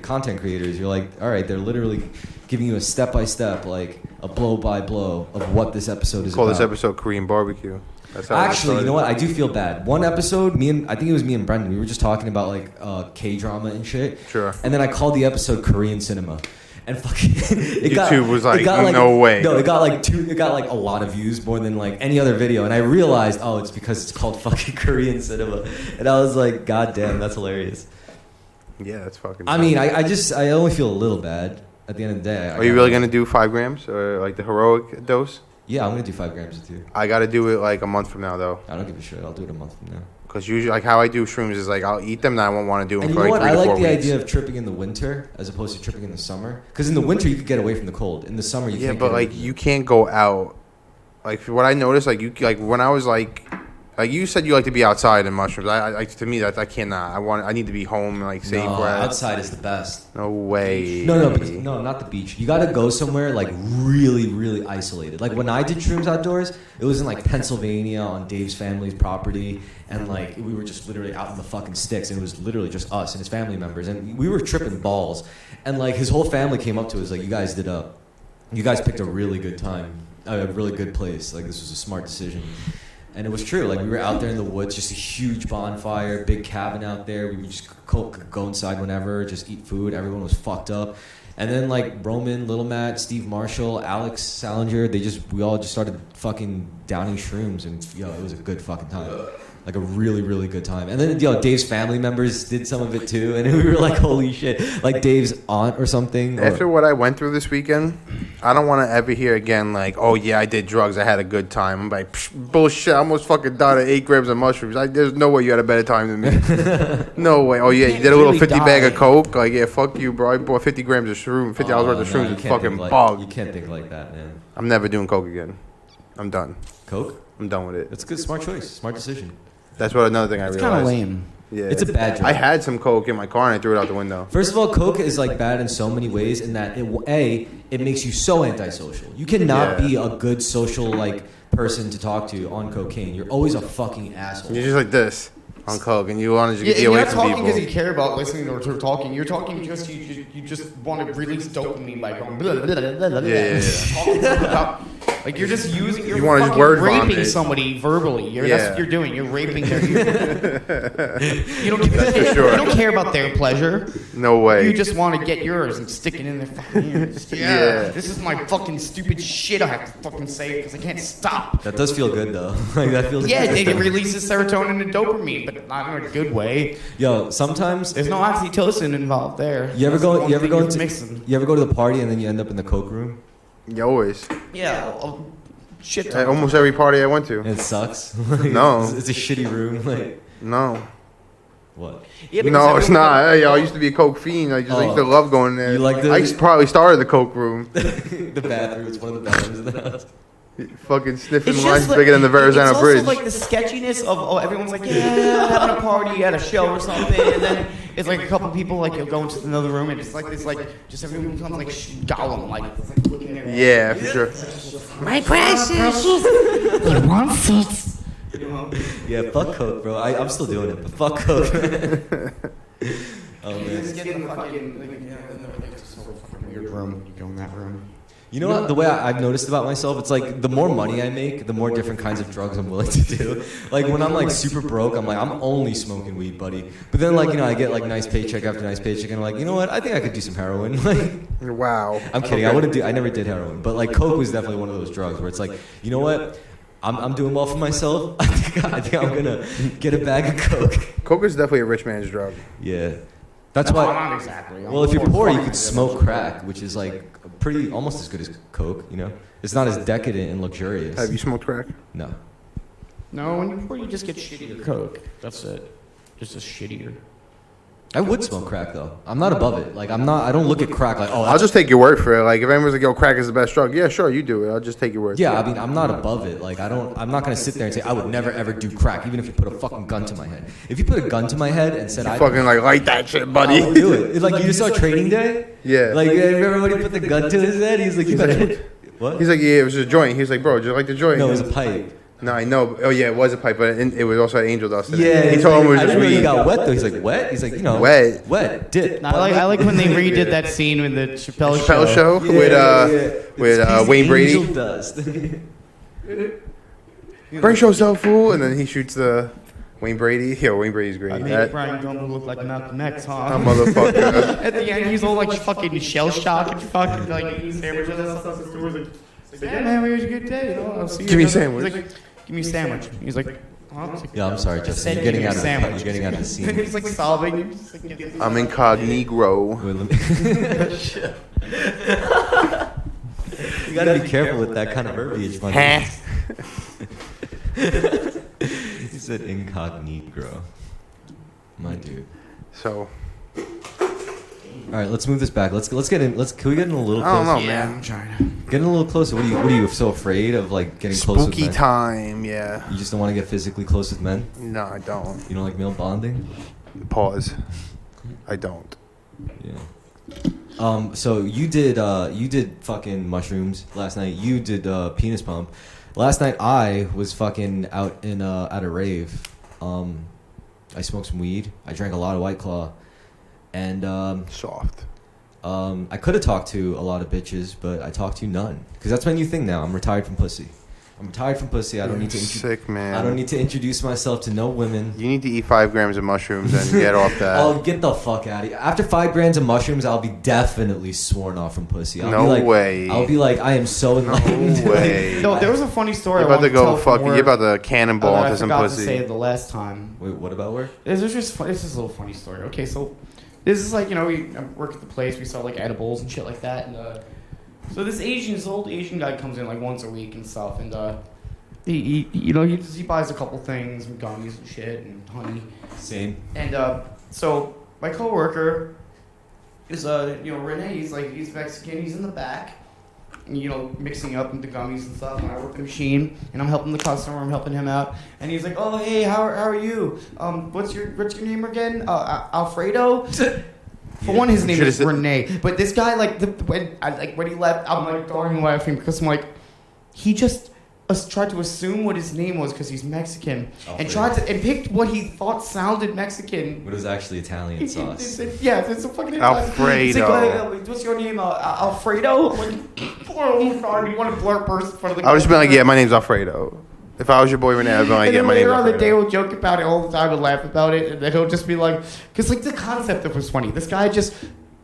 content creators? You're like, all right, they're literally giving you a step by step, like a blow by blow of what this episode is Call about. this episode Korean barbecue. That's how Actually, you know what? I do feel bad. One episode, I think it was me and Brendan. We were just talking about like K-drama and shit. Sure. And then I called the episode Korean cinema. And fucking YouTube was like, no way. No, it got like a lot of views, more than like any other video. And I realized, oh, it's because it's called fucking Korean cinema. And I was like, God damn, that's hilarious. Yeah, that's fucking. I mean, I only feel a little bad at the end of the day. Are you really gonna do 5 grams or like the heroic dose? Yeah, I'm gonna do 5 grams with you. I gotta do it like a month from now though. I don't give a shit. I'll do it a month from now. Because usually, like how I do shrooms is like I'll eat them and I won't want to do them And for you know like what? 3 I to 4 like the weeks. idea of tripping in the winter as opposed to tripping in the summer. Because in the winter you could get away from the cold. In the summer you Yeah, can't. but get like away. you can't go out. Like what I noticed, like when I was like you said you like to be outside in mushrooms. I to me that I cannot. I need to be home and like safe. No, where outside is the best. No way. No, not the beach. You got to go somewhere like really, really isolated. Like when I did shrooms outdoors, it was in like Pennsylvania on Dave's family's property, and like we were just literally out in the fucking sticks, and it was literally just us and his family members, and we were tripping balls, and like his whole family came up to us like, you guys picked a really good time, a really good place. Like this was a smart decision. And it was true. Like, we were out there in the woods, just a huge bonfire, big cabin out there. We would just go inside whenever, just eat food. Everyone was fucked up. And then, like, Roman, Little Matt, Steve Marshall, Alex Salinger, we all just started fucking downing shrooms. And, yo, it was a good fucking time. Like, a really, really good time. And then, Dave's family members did some of it, too. And we were like, holy shit. Like, Dave's aunt or something. After what I went through this weekend, I don't want to ever hear again, like, oh, yeah, I did drugs. I had a good time. I'm like, bullshit. I almost fucking died of 8 grams of mushrooms. There's no way you had a better time than me. No way. Oh, yeah, you did a little 50 bag of Coke? Like, yeah, fuck you, bro. I bought 50 grams of shrooms, $50 worth of shrooms. It's fucking bug. You can't think like that, man. I'm never doing Coke again. I'm done. Coke? I'm done with it. That's a good, smart choice. Smart decision. That's what another thing I realized. It's kind of lame. Yeah. It's a bad drug. I had some Coke in my car and I threw it out the window. First of all, Coke is like bad in so many ways in that it makes you so antisocial. You cannot be a good social like person to talk to on cocaine. You're always a fucking asshole. You're just like this on Coke, and you want to Yeah, get you're away not from talking people. because you care about listening or talking. You're talking because you just want to release dopamine by going blah, blah, blah, blah, blah, Yeah. talking about, like you're just using You wanna fucking word raping vomit. somebody verbally. That's what you're doing. You're raping their. You don't That's for sure. You don't care about their pleasure. No way. You just want to get yours and stick it in their fucking ears. Yeah. This is my fucking stupid shit I have to fucking say because I can't stop. That does feel good though. Like that feels. Yeah, good. it releases serotonin and dopamine, but not in a good way. Yo, sometimes There's no oxytocin involved there. you ever That's the go one you ever thing go you're into mixing. you ever go to the party and then you end up in the Coke room. You always. Yeah, shit. At almost every party I went to. And it sucks. Like, No. it's a shitty room. Like No. what? Yeah, because No, it's everyone- not. Hey, I used to be a Coke fiend. I used to love going there. You like the- I probably started the Coke room. The bathroom. It's one of the bathrooms in the house. Fucking sniffing It's lines just bigger than the Verrazano it's Bridge. also like the sketchiness of everyone's like, yeah, I'm having a party at a show or something, and then it's like a couple people like you'll go into another room and it's like this like just everyone becomes like Gollum, like, it's like looking at Yeah, for sure. my precious, you want this? Yeah, fuck Coke, bro. I'm still doing it, but fuck Coke. Oh man. Just get in the fucking it's so fucking weird room. You go in that room. You know what? The way I've noticed about myself, it's like the more money I make, the more different kinds of drugs I'm willing to do. Like when I'm like super broke, I'm like, I'm only smoking weed, buddy. But then like, I get like nice paycheck after nice paycheck, and I'm like, you know what? I think I could do some heroin. Like, Wow. I'm kidding. I never did heroin, but like Coke was definitely one of those drugs where it's like, you know what? I'm doing well for myself. I think I'm gonna get a bag of Coke. Coke is definitely a rich man's drug. Yeah. That's No, why. not exactly. Well, if you're poor, you could smoke crack, which is like pretty, almost as good as Coke. It's not as decadent and luxurious. Have you smoked crack? No. No, when you're poor, you just get shittier Coke. That's it. Just a shittier. I would smoke crack though. I'm not above it. Like I don't look at crack like, oh, I'll just take your word for it. Like if anyone's like, "Yo, crack is the best drug," yeah, sure, you do it. I'll just take your word. yeah. I mean, I'm not above it. Like I'm not gonna sit there and say I would never ever do crack, even if you put a fucking gun to my head. If you put a gun to my head and said I Fucking like light that shit, buddy. I would do it. It's like you just saw Training Day. Yeah. Like everybody put the gun to his head. He's like, you better. What? He's like, yeah, it was a joint. He's like, bro, do you like the joint? No, it was a pipe. No, I know. Oh yeah, it was a pipe, but it was also angel dust. in it. Yeah, He he's told like, him it was I just didn't know you weed. got wet though. He's like, wet? He's like, wet, dip. I like when they redid that scene with the Chappelle Chappelle show with Wayne Brady. Angel dust. Brace yourself, fool! And then he shoots the Wayne Brady. Yo, Wayne Brady's great. I made That Brian Gumbo look like Malcolm X, huh? motherfucker. At the end, he's all like fucking shell shocked and fucking like eating sandwiches and stuff. His door's like, yeah, man, it was a good day. I'll see you. Give me a He's sandwich. like, give me a sandwich. He's like, huh? He's like, Yeah, I'm sorry, I Justin. said You're give getting me a out of sandwich. you're getting out of the scene. He's like sobbing. He's like, get this- I'm incognito. Wait, you gotta be careful with that kind of verbiage, man. He said incognito. My dude. So All right, let's move this back. Let's get in. Can we get in a little I don't closer? know, Yeah, man. I'm trying to. Get in a little closer. What are you so afraid of, like getting close with Spooky men? time, yeah. You just don't want to get physically close with men. No, I don't. You don't like male bonding. Pause. I don't. Yeah. So you did fucking mushrooms last night. You did penis pump. Last night I was fucking out in at a rave. I smoked some weed. I drank a lot of White Claw, and Soft. I could have talked to a lot of bitches, but I talked to none because that's my new thing now. I'm retired from pussy. I'm retired from pussy. I don't need to. Sick, man. I don't need to introduce myself to no women. You need to eat 5 grams of mushrooms and get off that. Oh, get the fuck out of here! After 5 grams of mushrooms, I'll be definitely sworn off from pussy. I'll No be like, way. I'll be like, I am so enlightened. No way. No, there was a funny story. You're about to go tell from fucking. You're work about to cannonball that I into some forgot to say pussy. it the last time. Wait, what about work? This is just this is a little funny story. Okay, so this is like we work at the place. We sell like edibles and shit like that. And so this old Asian guy comes in like once a week and stuff. And he buys a couple things, and gummies and shit and honey. Same. And so my coworker is Renee. He's Mexican. He's in the back, mixing up the gummies and stuff. And I work the machine, and I'm helping the customer. I'm helping him out. And he's like, "Oh, hey, how are you? What's your name again? Alfredo." For one, his name is Renee. But this guy, when he left, I'm like dying laughing because I'm like, he just tried to assume what his name was because he's Mexican, and picked what he thought sounded Mexican. But it was actually Italian sauce. Yeah, it's a fucking Alfredo. He's like, what's your name? Alfredo? I'm like, oh God, you want to blurt person in front of the I would just be like, yeah, my name's Alfredo. If I was your boy Renee, I'd be like, yeah, my name's later on the day, Alfredo. we'll joke about it all the time and laugh about it, and then he'll just be like, because the concept of it was funny. This guy just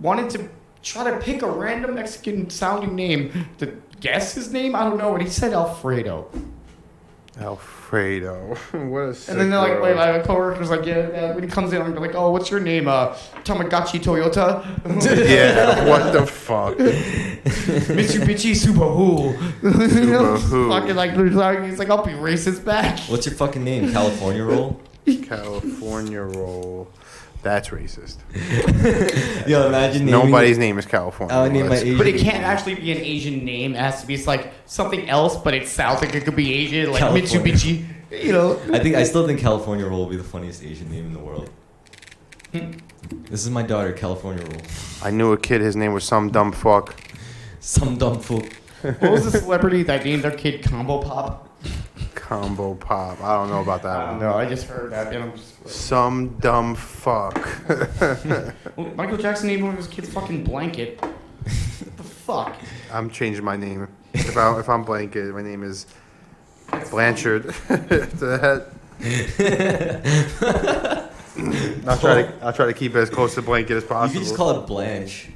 wanted to try to pick a random Mexican sounding name to guess his name. I don't know, and he said Alfredo. Alfredo. What a sick And then they're girl. my coworker's like, yeah, when he comes in, I'm like, oh, what's your name? Tamagotchi Toyota? Yeah, what the fuck? Mitsubishi Subaru. Subaru. Fucking he's like, I'll be racist back. What's your fucking name? California roll? California roll. That's racist. Yo, imagine naming Nobody's name is California. I would name my Asian. But it can't actually be an Asian name. It has to be something else, but it sounds like it could be Asian, like California. Mitsubishi. I still think California roll will be the funniest Asian name in the world. This is my daughter, California roll. I knew a kid, his name was some dumb fuck. Some dumb fool. What was the celebrity that named their kid Combo Pop? Combo pop. I don't know about that one. No, I just heard that, and I'm just. Some dumb fuck. Well, Michael Jackson named one of his kids fucking Blanket. What the fuck? I'm changing my name. If I'm Blanket, my name is Blanchard. The head. I'll try to keep it as close to Blanket as You possible. could just call it Blanche.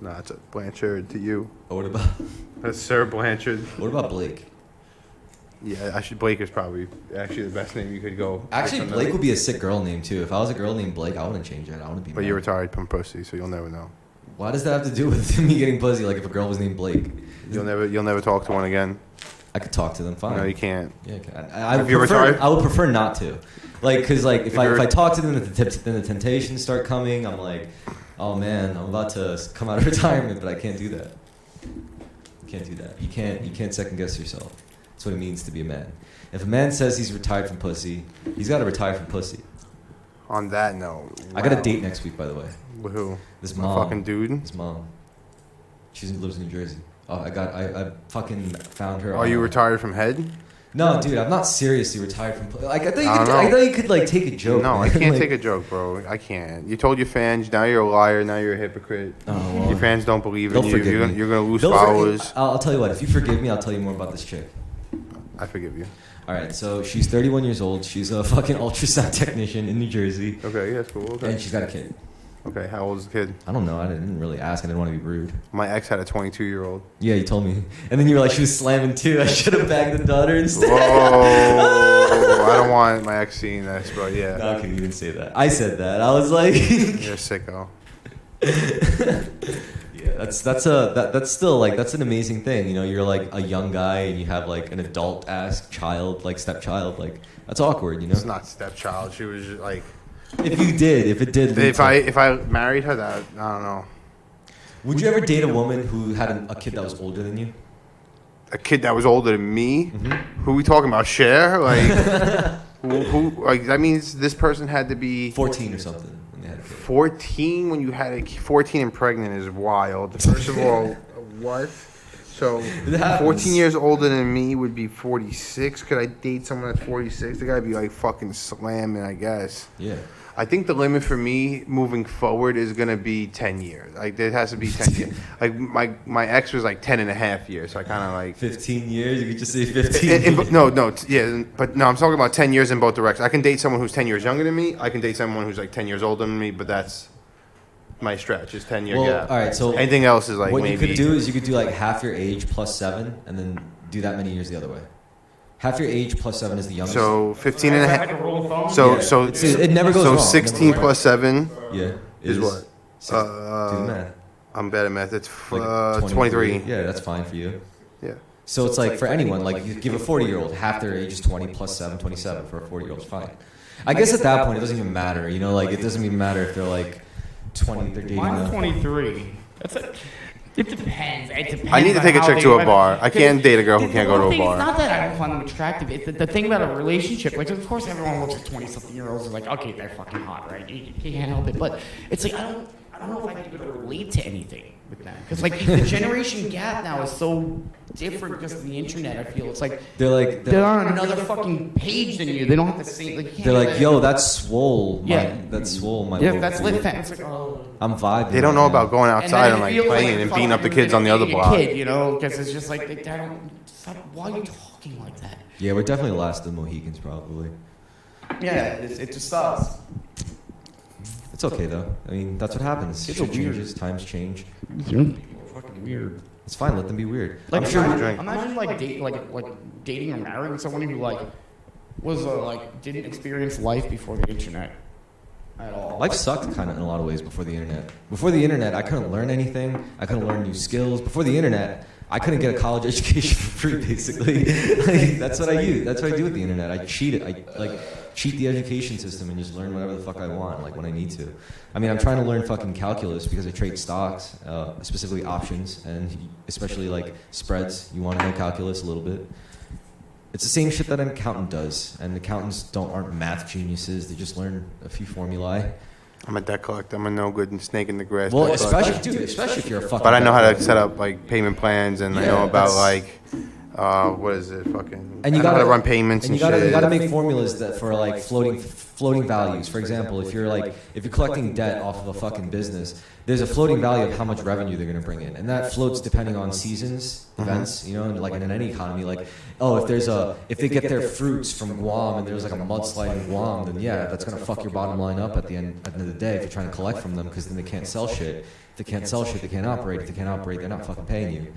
Nah, it's a Blanchard to you. Or what about That's Sir Blanchard. Blake? Yeah, Blake is probably actually the best name you could go. Actually, Blake would be a sick girl name too. If I was a girl named Blake, I wouldn't change it. I wouldn't be. But mad. you're retired from pussy, so you'll never know. Why does that have to do with me getting pussy? Like if a girl was named Blake, You'll never talk to one again. I could talk to them fine. No, you can't. Yeah, I If you're would prefer. retired? I would prefer not to. If If you're- I talk to them, then the temptations start coming. I'm like, oh man, I'm about to come out of retirement, but I can't do that. You can't do that. You can't second guess yourself. That's what it means to be a man. If a man says he's retired from pussy, he's got to retire from pussy. On that note, I got a wow. date next week, by the way. With who? This A mom. fucking dude. His mom. She lives in New Jersey. Oh, I fucking found her. Are you retired from head? No, dude, I'm not seriously retired from. I thought you I could. don't know. I thought you could like take a joke. No, I man. can't Like- take a joke, bro. I can't. You told your fans, now you're a liar, now you're a hypocrite. Oh, well. Your fans don't believe in They'll you. forgive You're me. gonna, you're gonna lose They'll followers. I'll tell you what. If you forgive me, I'll tell you more about this chick. I forgive you. All right, so she's 31 years old. She's a fucking ultrasound technician in New Jersey, Okay, that's cool. Okay. and she's got a kid. Okay, how old is the kid? I don't know. I didn't really ask. I didn't want to be rude. My ex had a 22-year-old. Yeah, you told me. And then you were like, she was slamming too. I should have bagged the daughter instead. Whoa! I don't want my ex seeing this, but yeah. No, I couldn't even say that. I said that. I was like, You're a sicko. yeah, that's still like that's an amazing thing. You know, you're like a young guy and you have like an adult ass child, like stepchild. Like that's awkward. You know, It's not stepchild. She was just, like, if it did. lead if to- I married her, that I don't know. would you ever date a woman who had a kid that was older than you? A kid that was older than me. Mm-hmm. Who we talking about? Cher? Like, who? Like that means this person had to be 14 or something when they had a kid. 14 when you had a 14 and pregnant is wild. First of all, what? So, happens. 14 years older than me would be 46. Could I date someone that's 46? They gotta be like fucking slamming, I guess. Yeah. I think the limit for me moving forward is gonna be 10 years. Like there has to be 10 years. Like my ex was like 10 and a half years, so I kind of like 15 years. You could just say 15. but no, I'm talking about 10 years in both directions. I can date someone who's 10 years younger than me. I can date someone who's like 10 years older than me, but that's my stretch is 10-year Well, gap. all right, so anything else is like what maybe. you could do is you could do like half your age plus 7, and then do that many years the other way. Half your age plus 7 is the youngest. So 15 and a Like a half. rule of thumb? So it never goes so wrong. 16 Never plus 7 yeah, is what? do the math. I'm bad at math. It's Like 23. Yeah, that's fine for you. Yeah. So it's like for anyone, like you give a 40-year-old, half their age is 20 plus 7, 27 for a 40-year-old is fine. I guess at that point it doesn't even matter, you know, like it doesn't even matter if they're like 20, they're dating. Mine's a- 23. It depends. It depends. I need to on take a how chick they- to a bar. I can't date a girl who The can't go to whole a thing is bar. not that I don't find them attractive. It's the thing about a relationship. Like, of course, everyone looks at 20-something-year-olds and is like, okay, they're fucking hot, right? You can't help it. But it's like, I don't know if I can be able to relate to anything with them. Because, like, the generation gap now is so different because of the internet, I feel. It's like, they're on another fucking page than you. They don't have the same, like, you can't They're do like, that. yo, that's swole. Yeah. That's swole. My Yeah, little that's dude. lit fat. It's like, oh. I'm vibing. They don't know right now. about going outside and then like it feels playing and beating up the fucking kids on the other dating a block. Kid, you know, because it's just like, they don't, stop, why are you talking like that? Yeah, we're definitely the last of the Mohicans, probably. Yeah, it just sucks. It's okay though. I mean, that's what happens. It's Shit weird. changes, times change. People are fucking weird. It's fine. Let them be weird. Like, I'm sure you imagine drink. like dating or marrying someone who like was like didn't experience life before the internet at all. Life sucked kind of in a lot of ways before the internet. Before the internet, I couldn't learn anything. I couldn't learn new skills. Before the internet, I couldn't get a college education for free, basically. Like, that's what I use. That's what I do with the internet. I cheat it. I like cheat the education system and just learn whatever the fuck I want, like when I need to. I mean, I'm trying to learn fucking calculus because I trade stocks, specifically options, and especially like spreads. You want to know calculus a little bit. It's the same shit that an accountant does, and accountants aren't math geniuses. They just learn a few formulae. I'm a debt collector. I'm a no good snake in the grass. Well, debt collector. especially if you're a fucking. But I know how to debt set up like payment plans, and I Yeah, know about that's- like what is it? Fucking. And you I know how gotta to run payments and, you gotta, shit. you gotta make formulas that for like floating values. For example, if you're collecting debt off of a fucking business, there's a floating value of how much revenue they're gonna bring in, and that floats depending on seasons, events. You know, and like in any economy, like if they get their fruits from Guam and there's like a mudslide in Guam, then yeah, that's gonna fuck your bottom line up at the end of the day if you're trying to collect from them, because then they can't sell shit. If they can't sell shit, they can't operate. If they can't operate, they're not fucking paying you.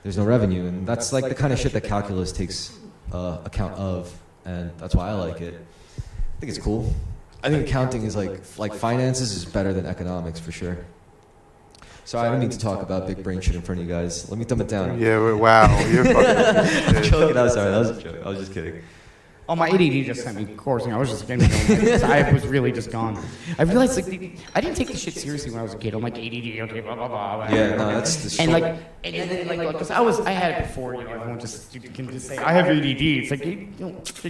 There's no revenue, and that's like the kind of shit that calculus takes account of, and that's why I like it. I think it's cool. I think accounting is like finances is better than economics for sure. Sorry, I don't mean to talk about big brain shit in front of you guys. Let me dumb it down. Yeah, wow, you're fucking. I'm joking. I was sorry. That was a joke. I was just kidding. Oh, my ADD just sent me coursing. I was just getting I was really just gone. I realized like I didn't take this shit seriously when I was a kid. I'm like ADD, okay, blah blah blah. Yeah, no, that's the shit. And then because I had it before, you know, everyone just can just say I have ADD. It's like,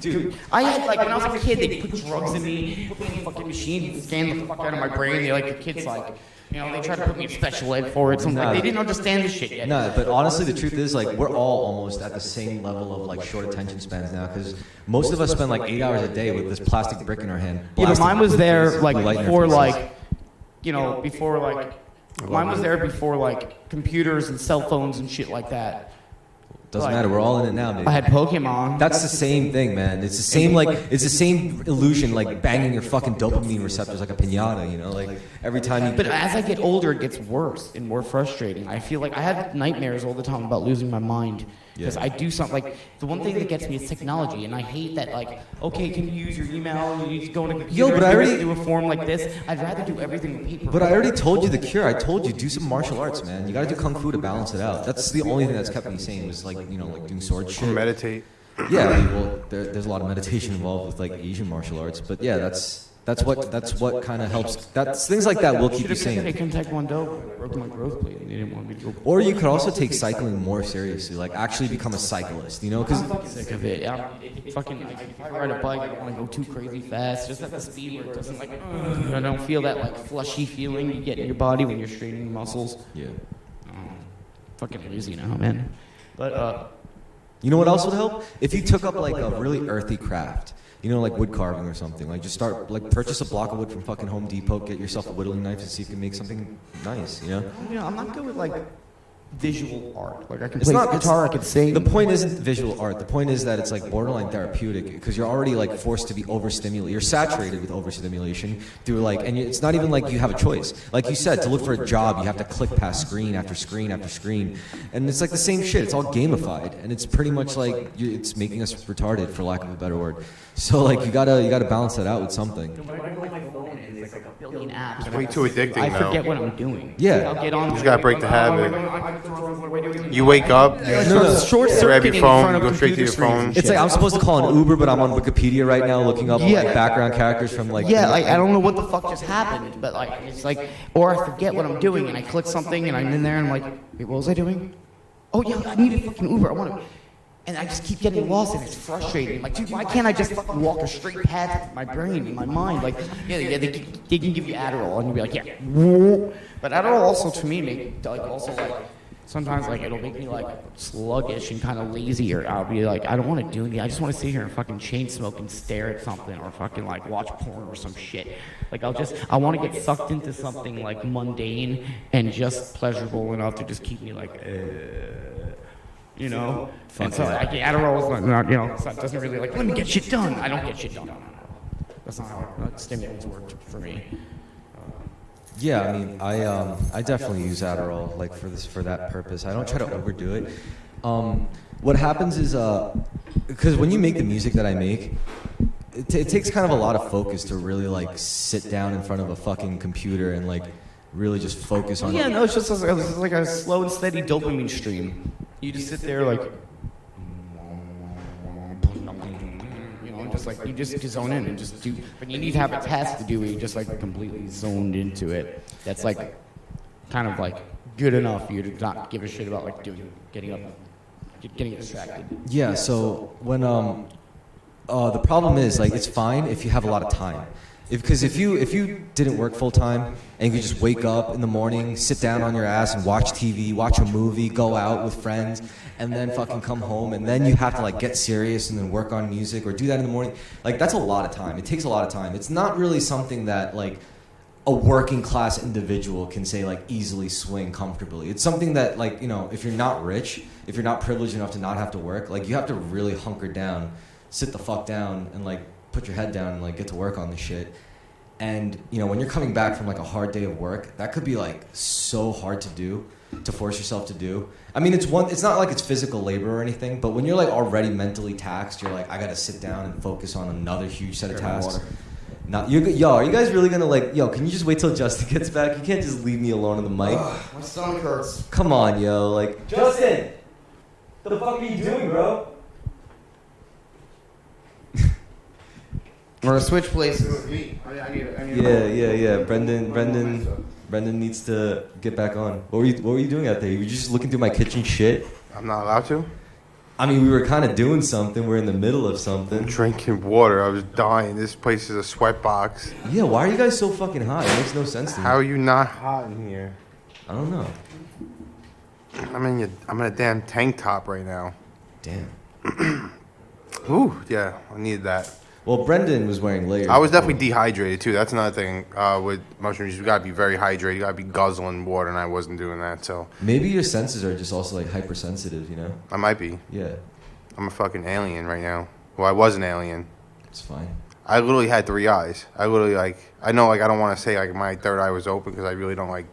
dude, I had like when I was a kid, they put drugs in me, put me in a fucking machine, scan the fuck out of my brain. They like the kids like. You know, they tried to put me in special ed for it. So like, they didn't understand this shit yet. No, but honestly, the truth is, like, we're all almost at the same level of like short attention spans now, because most of us spend like 8 hours a day with this plastic brick in our hand. Yeah, but mine was there like blue light in our before faces. like, you know, before like, mine was there before like computers and cell phones and shit like that. Doesn't matter. We're all in it now, baby. I had Pokemon. That's the same thing, man. It's the same it's the same illusion, like banging your fucking dopamine receptors like a piñata, you know, like every time you. But as I get older, it gets worse and more frustrating. I feel like I have nightmares all the time about losing my mind. Because I do something, like, the one thing that gets me is technology, and I hate that, like, okay, can you use your email, and you just go on a computer but I already do a form like this? I'd rather do everything with paper. But I already told you the cure. I told you, do some martial arts, man. You gotta do kung fu to balance it out. That's the only thing that's kept me sane, was like, you know, like doing sword shit. Meditate. Yeah, I mean, well, there's a lot of meditation involved with like Asian martial arts, but yeah, that's what kind of helps. That's things like that will keep you Should have sane. taken Taekwondo. I broke my growth plate, and they didn't want me to go. Or you could also take cycling more seriously, like actually become a cyclist, you know? Because I'm fucking sick of it. Fucking, like, if I ride a bike, I don't want to go too crazy fast. Just at the speed where it doesn't like, I don't feel that like flushy feeling you get in your body when you're straightening muscles. yeah. Fucking lazy now, man. But You know what else would help? If you took up like a really earthy craft. you know, like wood carving or something. Like just start, like purchase a block of wood from fucking Home Depot, get yourself a whittling knife and see if you can make something nice, you know? You know, I'm not good with like visual art. Like I can It's play not- guitar, I can sing. The point isn't visual art. The point is that it's like borderline therapeutic because you're already like forced to be overstimulated. You're saturated with overstimulation through like, and it's not even like you have a choice. Like you said, to look for a job, you have to click past screen after screen after screen, and it's like the same shit. It's all gamified, and it's pretty much like it's making us retarded, for lack of a better word. So like you gotta balance that out with something. When I go on my phone and it's like a billion apps. It's way too addicting, I though. forget what I'm doing. Yeah. I'll get on. You just gotta break the habit. You wake up, you Short grab your circuiting in phone, front of go straight to your computer screens phone. and It's like I'm supposed to call an Uber, but I'm on Wikipedia right now looking up Yeah. like background characters from like Yeah, like I don't know what the fuck just happened, but like it's like, or I forget what I'm doing and I click something and I'm in there and I'm like, wait, what was I doing? Oh yeah, I need a fucking Uber. I want to, and I just keep getting lost and it's frustrating. I'm like, dude, why can't I just fucking walk a straight path with my brain and my mind? Like, yeah, they can give you Adderall and you'll be like, yeah, but Adderall also to me make like also like. Sometimes like it'll make me like sluggish and kind of lazy, or I'll be like, I don't want to do anything. I just want to sit here and fucking chain smoke and stare at something, or fucking like watch porn or some shit. Like I want to get sucked into something like mundane and just pleasurable enough to just keep me like, you know. And so like, Adderall is not, you know, it doesn't really like let me get shit done. I don't get shit done. That's not how stimulants work for me. Yeah, I mean, I definitely use Adderall like for that purpose. I don't try to overdo it. What happens is because when you make the music that I make, it takes kind of a lot of focus to really like sit down in front of a fucking computer and like really just focus on. Yeah, no, it's just like a slow and steady dopamine stream. You just sit there like, you know, just like you just zone in and just do. But you need to have a task to do where you just like completely zoned into it. That's like kind of like good enough for you to not give a shit about like getting up, getting distracted. Yeah. So when the problem is like it's fine if you have a lot of time. Because if you didn't work full time and you could just wake up in the morning, sit down on your ass and watch TV, watch a movie, go out with friends, and then fucking come home, and then you have to like get serious and then work on music or do that in the morning, like that's a lot of time. It takes a lot of time. It's not really something that like a working class individual can say like easily swing comfortably. It's something that like, you know, if you're not rich, if you're not privileged enough to not have to work, like you have to really hunker down, sit the fuck down and like put your head down and like get to work on this shit. And you know, when you're coming back from like a hard day of work, that could be like so hard to do, to force yourself to do. I mean, it's not like it's physical labor or anything, but when you're like already mentally taxed, you're like, I gotta sit down and focus on another huge set of tasks. Now, yo, are you guys really gonna like, yo, can you just wait till Justin gets back? You can't just leave me alone on the mic. My stomach hurts. Come on, yo, like. Justin! The fuck are you doing, bro? We're gonna switch places. Yeah. Brendan needs to get back on. What were you doing out there? You were just looking through my kitchen shit? I'm not allowed to? I mean, we were kind of doing something. We're in the middle of something. I'm drinking water. I was dying. This place is a sweat box. Yeah, why are you guys so fucking hot? It makes no sense to me. How are you not hot in here? I don't know. I'm in a damn tank top right now. Damn. Ooh, yeah, I needed that. Well, Brendan was wearing layers. I was definitely dehydrated too. That's another thing with mushrooms. You gotta be very hydrated. You gotta be guzzling water, and I wasn't doing that. So Maybe your senses are just also like hypersensitive, you know? I might be. Yeah, I'm a fucking alien right now. Well, I was an alien. it's fine. I literally had 3 eyes. I literally I know I don't want to say like my third eye was open because I really don't like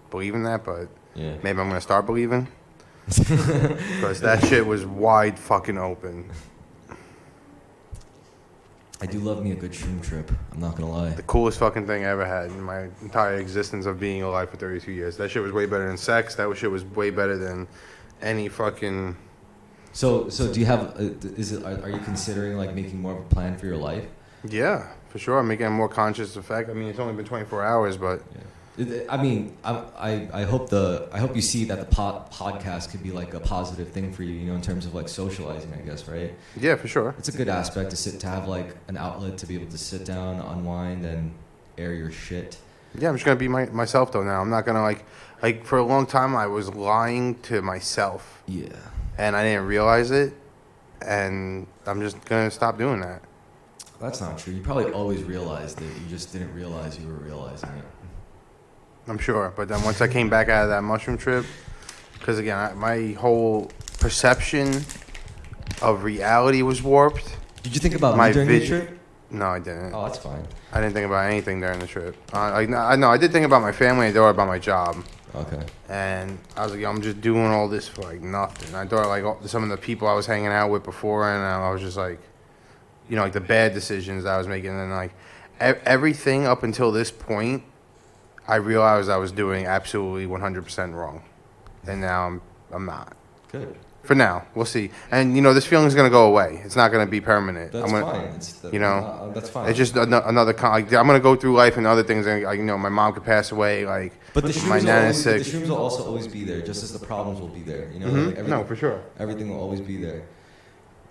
believe in that, but Yeah. maybe I'm gonna start believing because that shit was wide fucking open. I do love me a good shroom trip. I'm not gonna lie. The coolest fucking thing I ever had in my entire existence of being alive for 32 years. That shit was way better than sex. That shit was way better than any fucking. So do you have? Are you considering like making more of a plan for your life? Yeah, for sure. I'm making a more conscious effect. I mean, it's only been 24 hours, but Yeah. I mean, I hope you see that the podcast could be like a positive thing for you, you know, in terms of like socializing, I guess, right? yeah, for sure. It's a good aspect to have like an outlet to be able to sit down, unwind, and air your shit. Yeah, I'm just gonna be myself though now. I'm not gonna like for a long time I was lying to myself Yeah. and I didn't realize it, and I'm just gonna stop doing that. That's not true. You probably always realized it. You just didn't realize you were realizing it. I'm sure. But then once I came back out of that mushroom trip, because again, my whole perception of reality was warped. Did you think about My me during the vision- trip? No, I didn't. Oh, that's fine. I didn't think about anything during the trip. I know I did think about my family. I thought about my job. Okay. And I was like, I'm just doing all this for like nothing. I thought like some of the people I was hanging out with before, and I was just like, you know, like the bad decisions I was making, and like everything up until this point, I realized I was doing absolutely 100% wrong, and now I'm not. Good. For now, we'll see. And you know, this feeling's gonna go away. It's not gonna be permanent. That's fine. You know, that's fine. it's just another. Like, I'm gonna go through life and other things. And like, you know, my mom could pass away. Like, But the my shrooms, nana's the sick. shrooms will also always be there, just as the problems will be there. You know, Mhm. like everything, No, for sure. everything will always be there.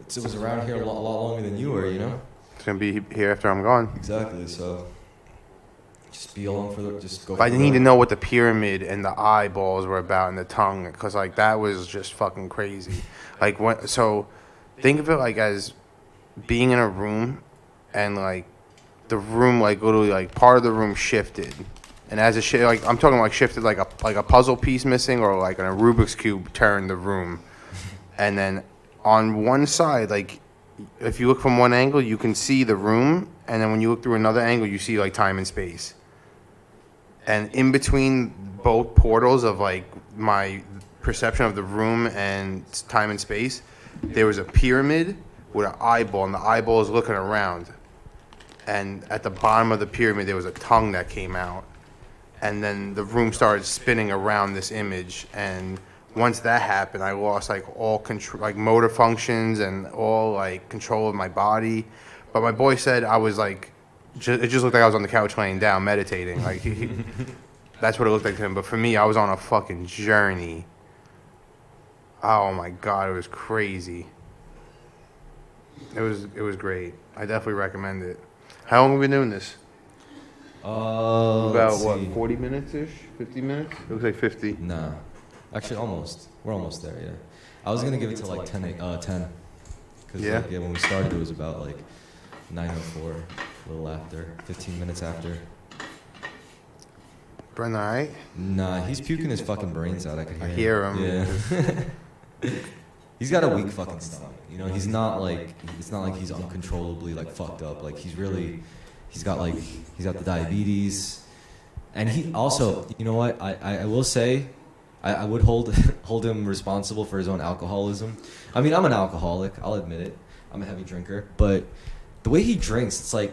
It was around here a lot longer than you were. You know. It's gonna be here after I'm gone. Exactly. So, just be along for the. Just go. But I for the need to ride. know what the pyramid and the eyeballs were about and the tongue, because like that was just fucking crazy. Like when, so think of it like as being in a room, and like the room, like literally like part of the room shifted, and as it like I'm talking like shifted like a puzzle piece missing, or like a Rubik's cube turned the room, and then on one side, like if you look from one angle, you can see the room, and then when you look through another angle, you see like time and space. And in between both portals of like my perception of the room and time and space, there was a pyramid with an eyeball, and the eyeball is looking around. And at the bottom of the pyramid, there was a tongue that came out. And then the room started spinning around this image. And once that happened, I lost like all control, like motor functions and all like control of my body. But my boy said I was like, it just looked like I was on the couch laying down meditating. Like that's what it looked like to him. But for me, I was on a fucking journey. Oh my God, it was crazy. It was great. I definitely recommend it. How long have we been doing this? About let's what, see. 40 minutes ish? 50 minutes? It looks like 50. Nah, actually, almost. We're almost there. Yeah. I was gonna give it to like 10. Because Yeah? like, when we started, it was about like 9:04, a little after, 15 minutes after. Brendan, all right? Nah, he's puking his fucking brains out. I can hear him. Yeah. He's got a weak fucking stomach. You know, he's not like, it's not like he's uncontrollably like fucked up. Like he's got the diabetes, and he also, you know what? I will say, I would hold him responsible for his own alcoholism. I mean, I'm an alcoholic. I'll admit it. I'm a heavy drinker, but the way he drinks, it's like,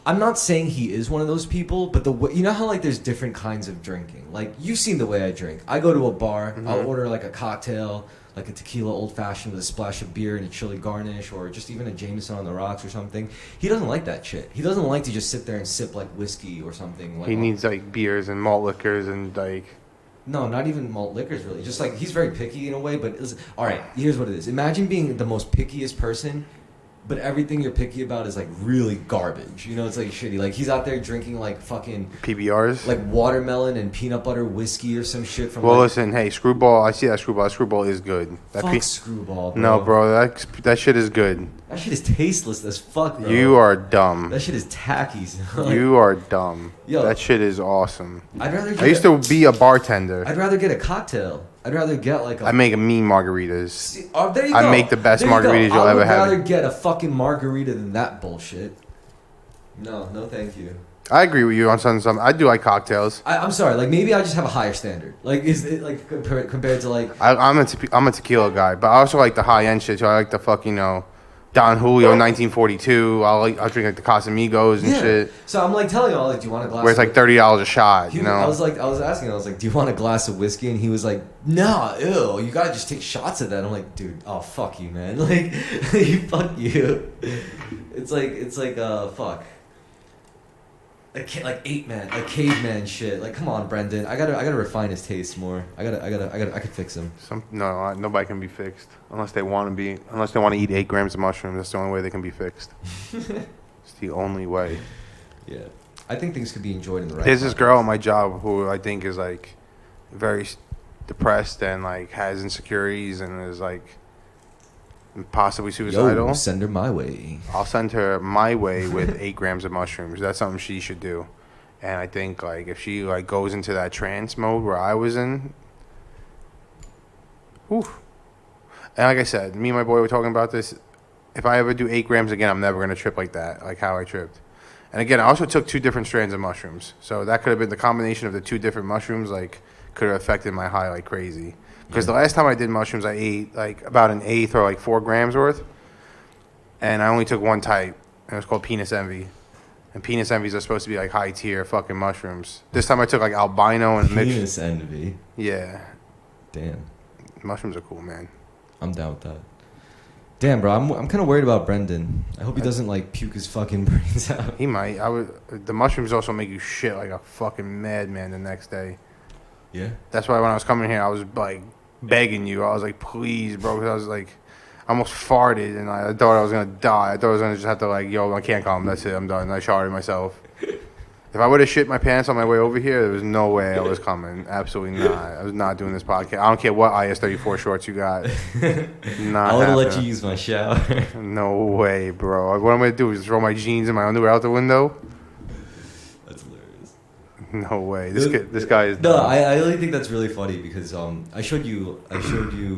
I'm not saying he is one of those people, but the way, you know how like there's different kinds of drinking. Like you've seen the way I drink. I go to a bar, I'll order like a cocktail, like a tequila old fashioned with a splash of beer and a chili garnish, or just even a Jameson on the rocks or something. He doesn't like that shit. He doesn't like to just sit there and sip like whiskey or something. Like, He needs like beers and malt liquors and like. no, not even malt liquors really. Just like he's very picky in a way. But all right, here's what it is. Imagine being the most pickiest person, but everything you're picky about is like really garbage. You know, it's like shitty. Like he's out there drinking like fucking PBRs? like watermelon and peanut butter whiskey or some shit from. Well, like, listen, hey, Screwball, I see that Screwball. That Screwball is good. fuck Screwball, bro. No, bro, that shit is good. That shit is tasteless as fuck, bro. You are dumb. That shit is tacky. You are dumb. Yo. That shit is awesome. I'd rather. I used to be a bartender. I'd rather get a cocktail. I'd rather get like a. I make mean margaritas. See, oh, there you I go. make the best There you go. margaritas you'll ever have. I would rather get a fucking margarita than that bullshit. No, thank you. I agree with you on some. I do like cocktails. I'm sorry. Like maybe I just have a higher standard. Like is it like compared to like. I'm a tequila guy, but I also like the high end shit. So I like the fuck, you know, Don Julio 1942. I'll drink like the Casamigos and shit, So I'm like telling y'all, like, do you want a glass? where it's like $30 a shot. He- You know. I was asking, I was like, do you want a glass of whiskey? And he was like, nah, ew, you gotta just take shots of that. I'm like, dude, oh fuck you, man. Like, fuck you. It's like fuck. Like caveman shit. Like, come on, Brendan. I gotta refine his taste more. I could fix him. Nobody can be fixed unless they want to be. Unless they want to eat 8 grams of mushrooms. That's the only way they can be fixed. It's the only way. Yeah, I think things could be enjoyed in the right. There's this context. girl at my job who I think is like very depressed and like has insecurities and is like and possibly suicidal. Yo, send her my way. I'll send her my way with 8 grams of mushrooms. That's something she should do. And I think like if she like goes into that trance mode where I was in, whew. And like I said, me and my boy were talking about this. If I ever do 8 grams again, I'm never gonna trip like that, like how I tripped. And again, I also took 2 different strands of mushrooms, so that could have been the combination of the 2 different mushrooms. Like, could have affected my high like crazy. Because the last time I did mushrooms, I ate like about an eighth or like 4 grams worth, and I only took one type, and it was called penis envy. And penis envies are supposed to be like high tier fucking mushrooms. This time I took like albino and mixed. Penis envy. Yeah, Damn. mushrooms are cool, man. I'm down with that. Damn, bro, I'm kind of worried about Brendan. I hope he doesn't like puke his fucking brains out. He might. The mushrooms also make you shit like a fucking madman the next day. Yeah. That's why when I was coming here, I was like begging you. I was like, please, bro. 'Cause I was like, I almost farted and I thought I was gonna die. I thought I was gonna just have to like, yo, I can't come. That's it. I'm done. I sharded myself. If I would have shit my pants on my way over here, there was no way I was coming. Absolutely not. I was not doing this podcast. I don't care what IS-34 shorts you got. Not I would have let you happening. use my shower. No way, bro. Like, what I'm gonna do is throw my jeans and my underwear out the window? That's hilarious. No way. This guy is No, dumb. I really think that's really funny because I showed you.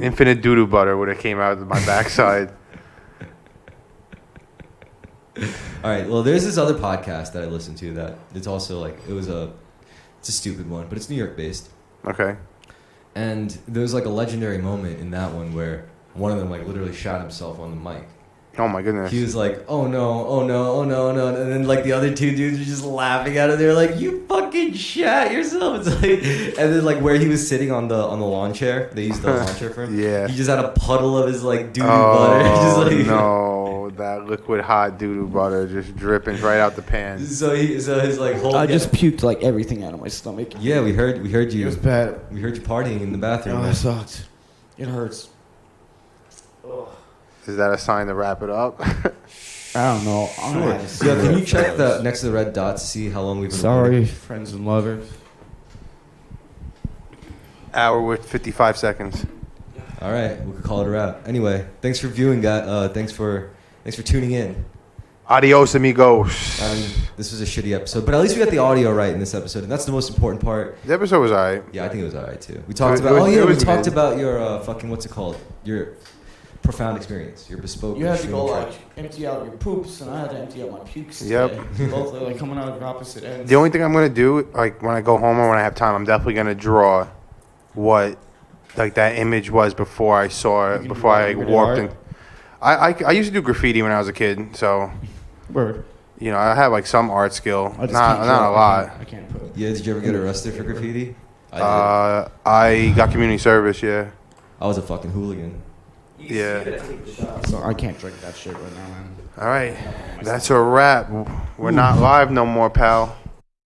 Infinite doo-doo butter would have came out of my backside. All right. Well, there's this other podcast that I listened to that it's also like it's a stupid one, but it's New York based. Okay. And there was like a legendary moment in that one where one of them like literally shot himself on the mic. Oh my goodness. He was like, "Oh no, oh no, oh no, no," and then like the other 2 dudes were just laughing at it. They're like, "You fucking shat yourself!" It's like, and then like where he was sitting on the lawn chair, they used the lawn chair for him. Yeah. He just had a puddle of his like doo-doo Oh butter. Just like, no, that liquid hot doo-doo butter just dripping right out the pan. So his like whole. I just puked like everything out of my stomach. Yeah, we heard you. It was bad. We heard you partying in the bathroom. Oh, it sucked. It hurts. Ugh. Is that a sign to wrap it up? I don't know. I'm gonna have to see Yeah, can what you check it the does. next to the red dot to see how long we've been Sorry, recording? friends and lovers. Hour with 55 seconds. All right, we could call it a wrap. Anyway, thanks for viewing, guys. Thanks for tuning in. Adios, amigos. This was a shitty episode, but at least we got the audio right in this episode, and that's the most important part. The episode was alright. Yeah, I think it was alright too. We talked It about. was- Oh yeah, it we was talked mid. about your fucking what's it called? Your profound experience, your bespoke. You had to go shroom like trip. empty out your poops, and I had to empty out my pukes. Yep. Today. Both are like coming out of opposite ends. The only thing I'm gonna do, like when I go home or when I have time, I'm definitely gonna draw what like that image was before I saw You it, can before do I that with warped art? in. I used to do graffiti when I was a kid, so Word. you know I have like some art skill, I just not can't not draw. a lot. I can't put. Yeah, did you ever get arrested for graffiti? I I got community service, yeah. did. I was a fucking hooligan. Yeah. So I can't drink that shit right now, man. All right, that's a wrap. We're not live no more, pal.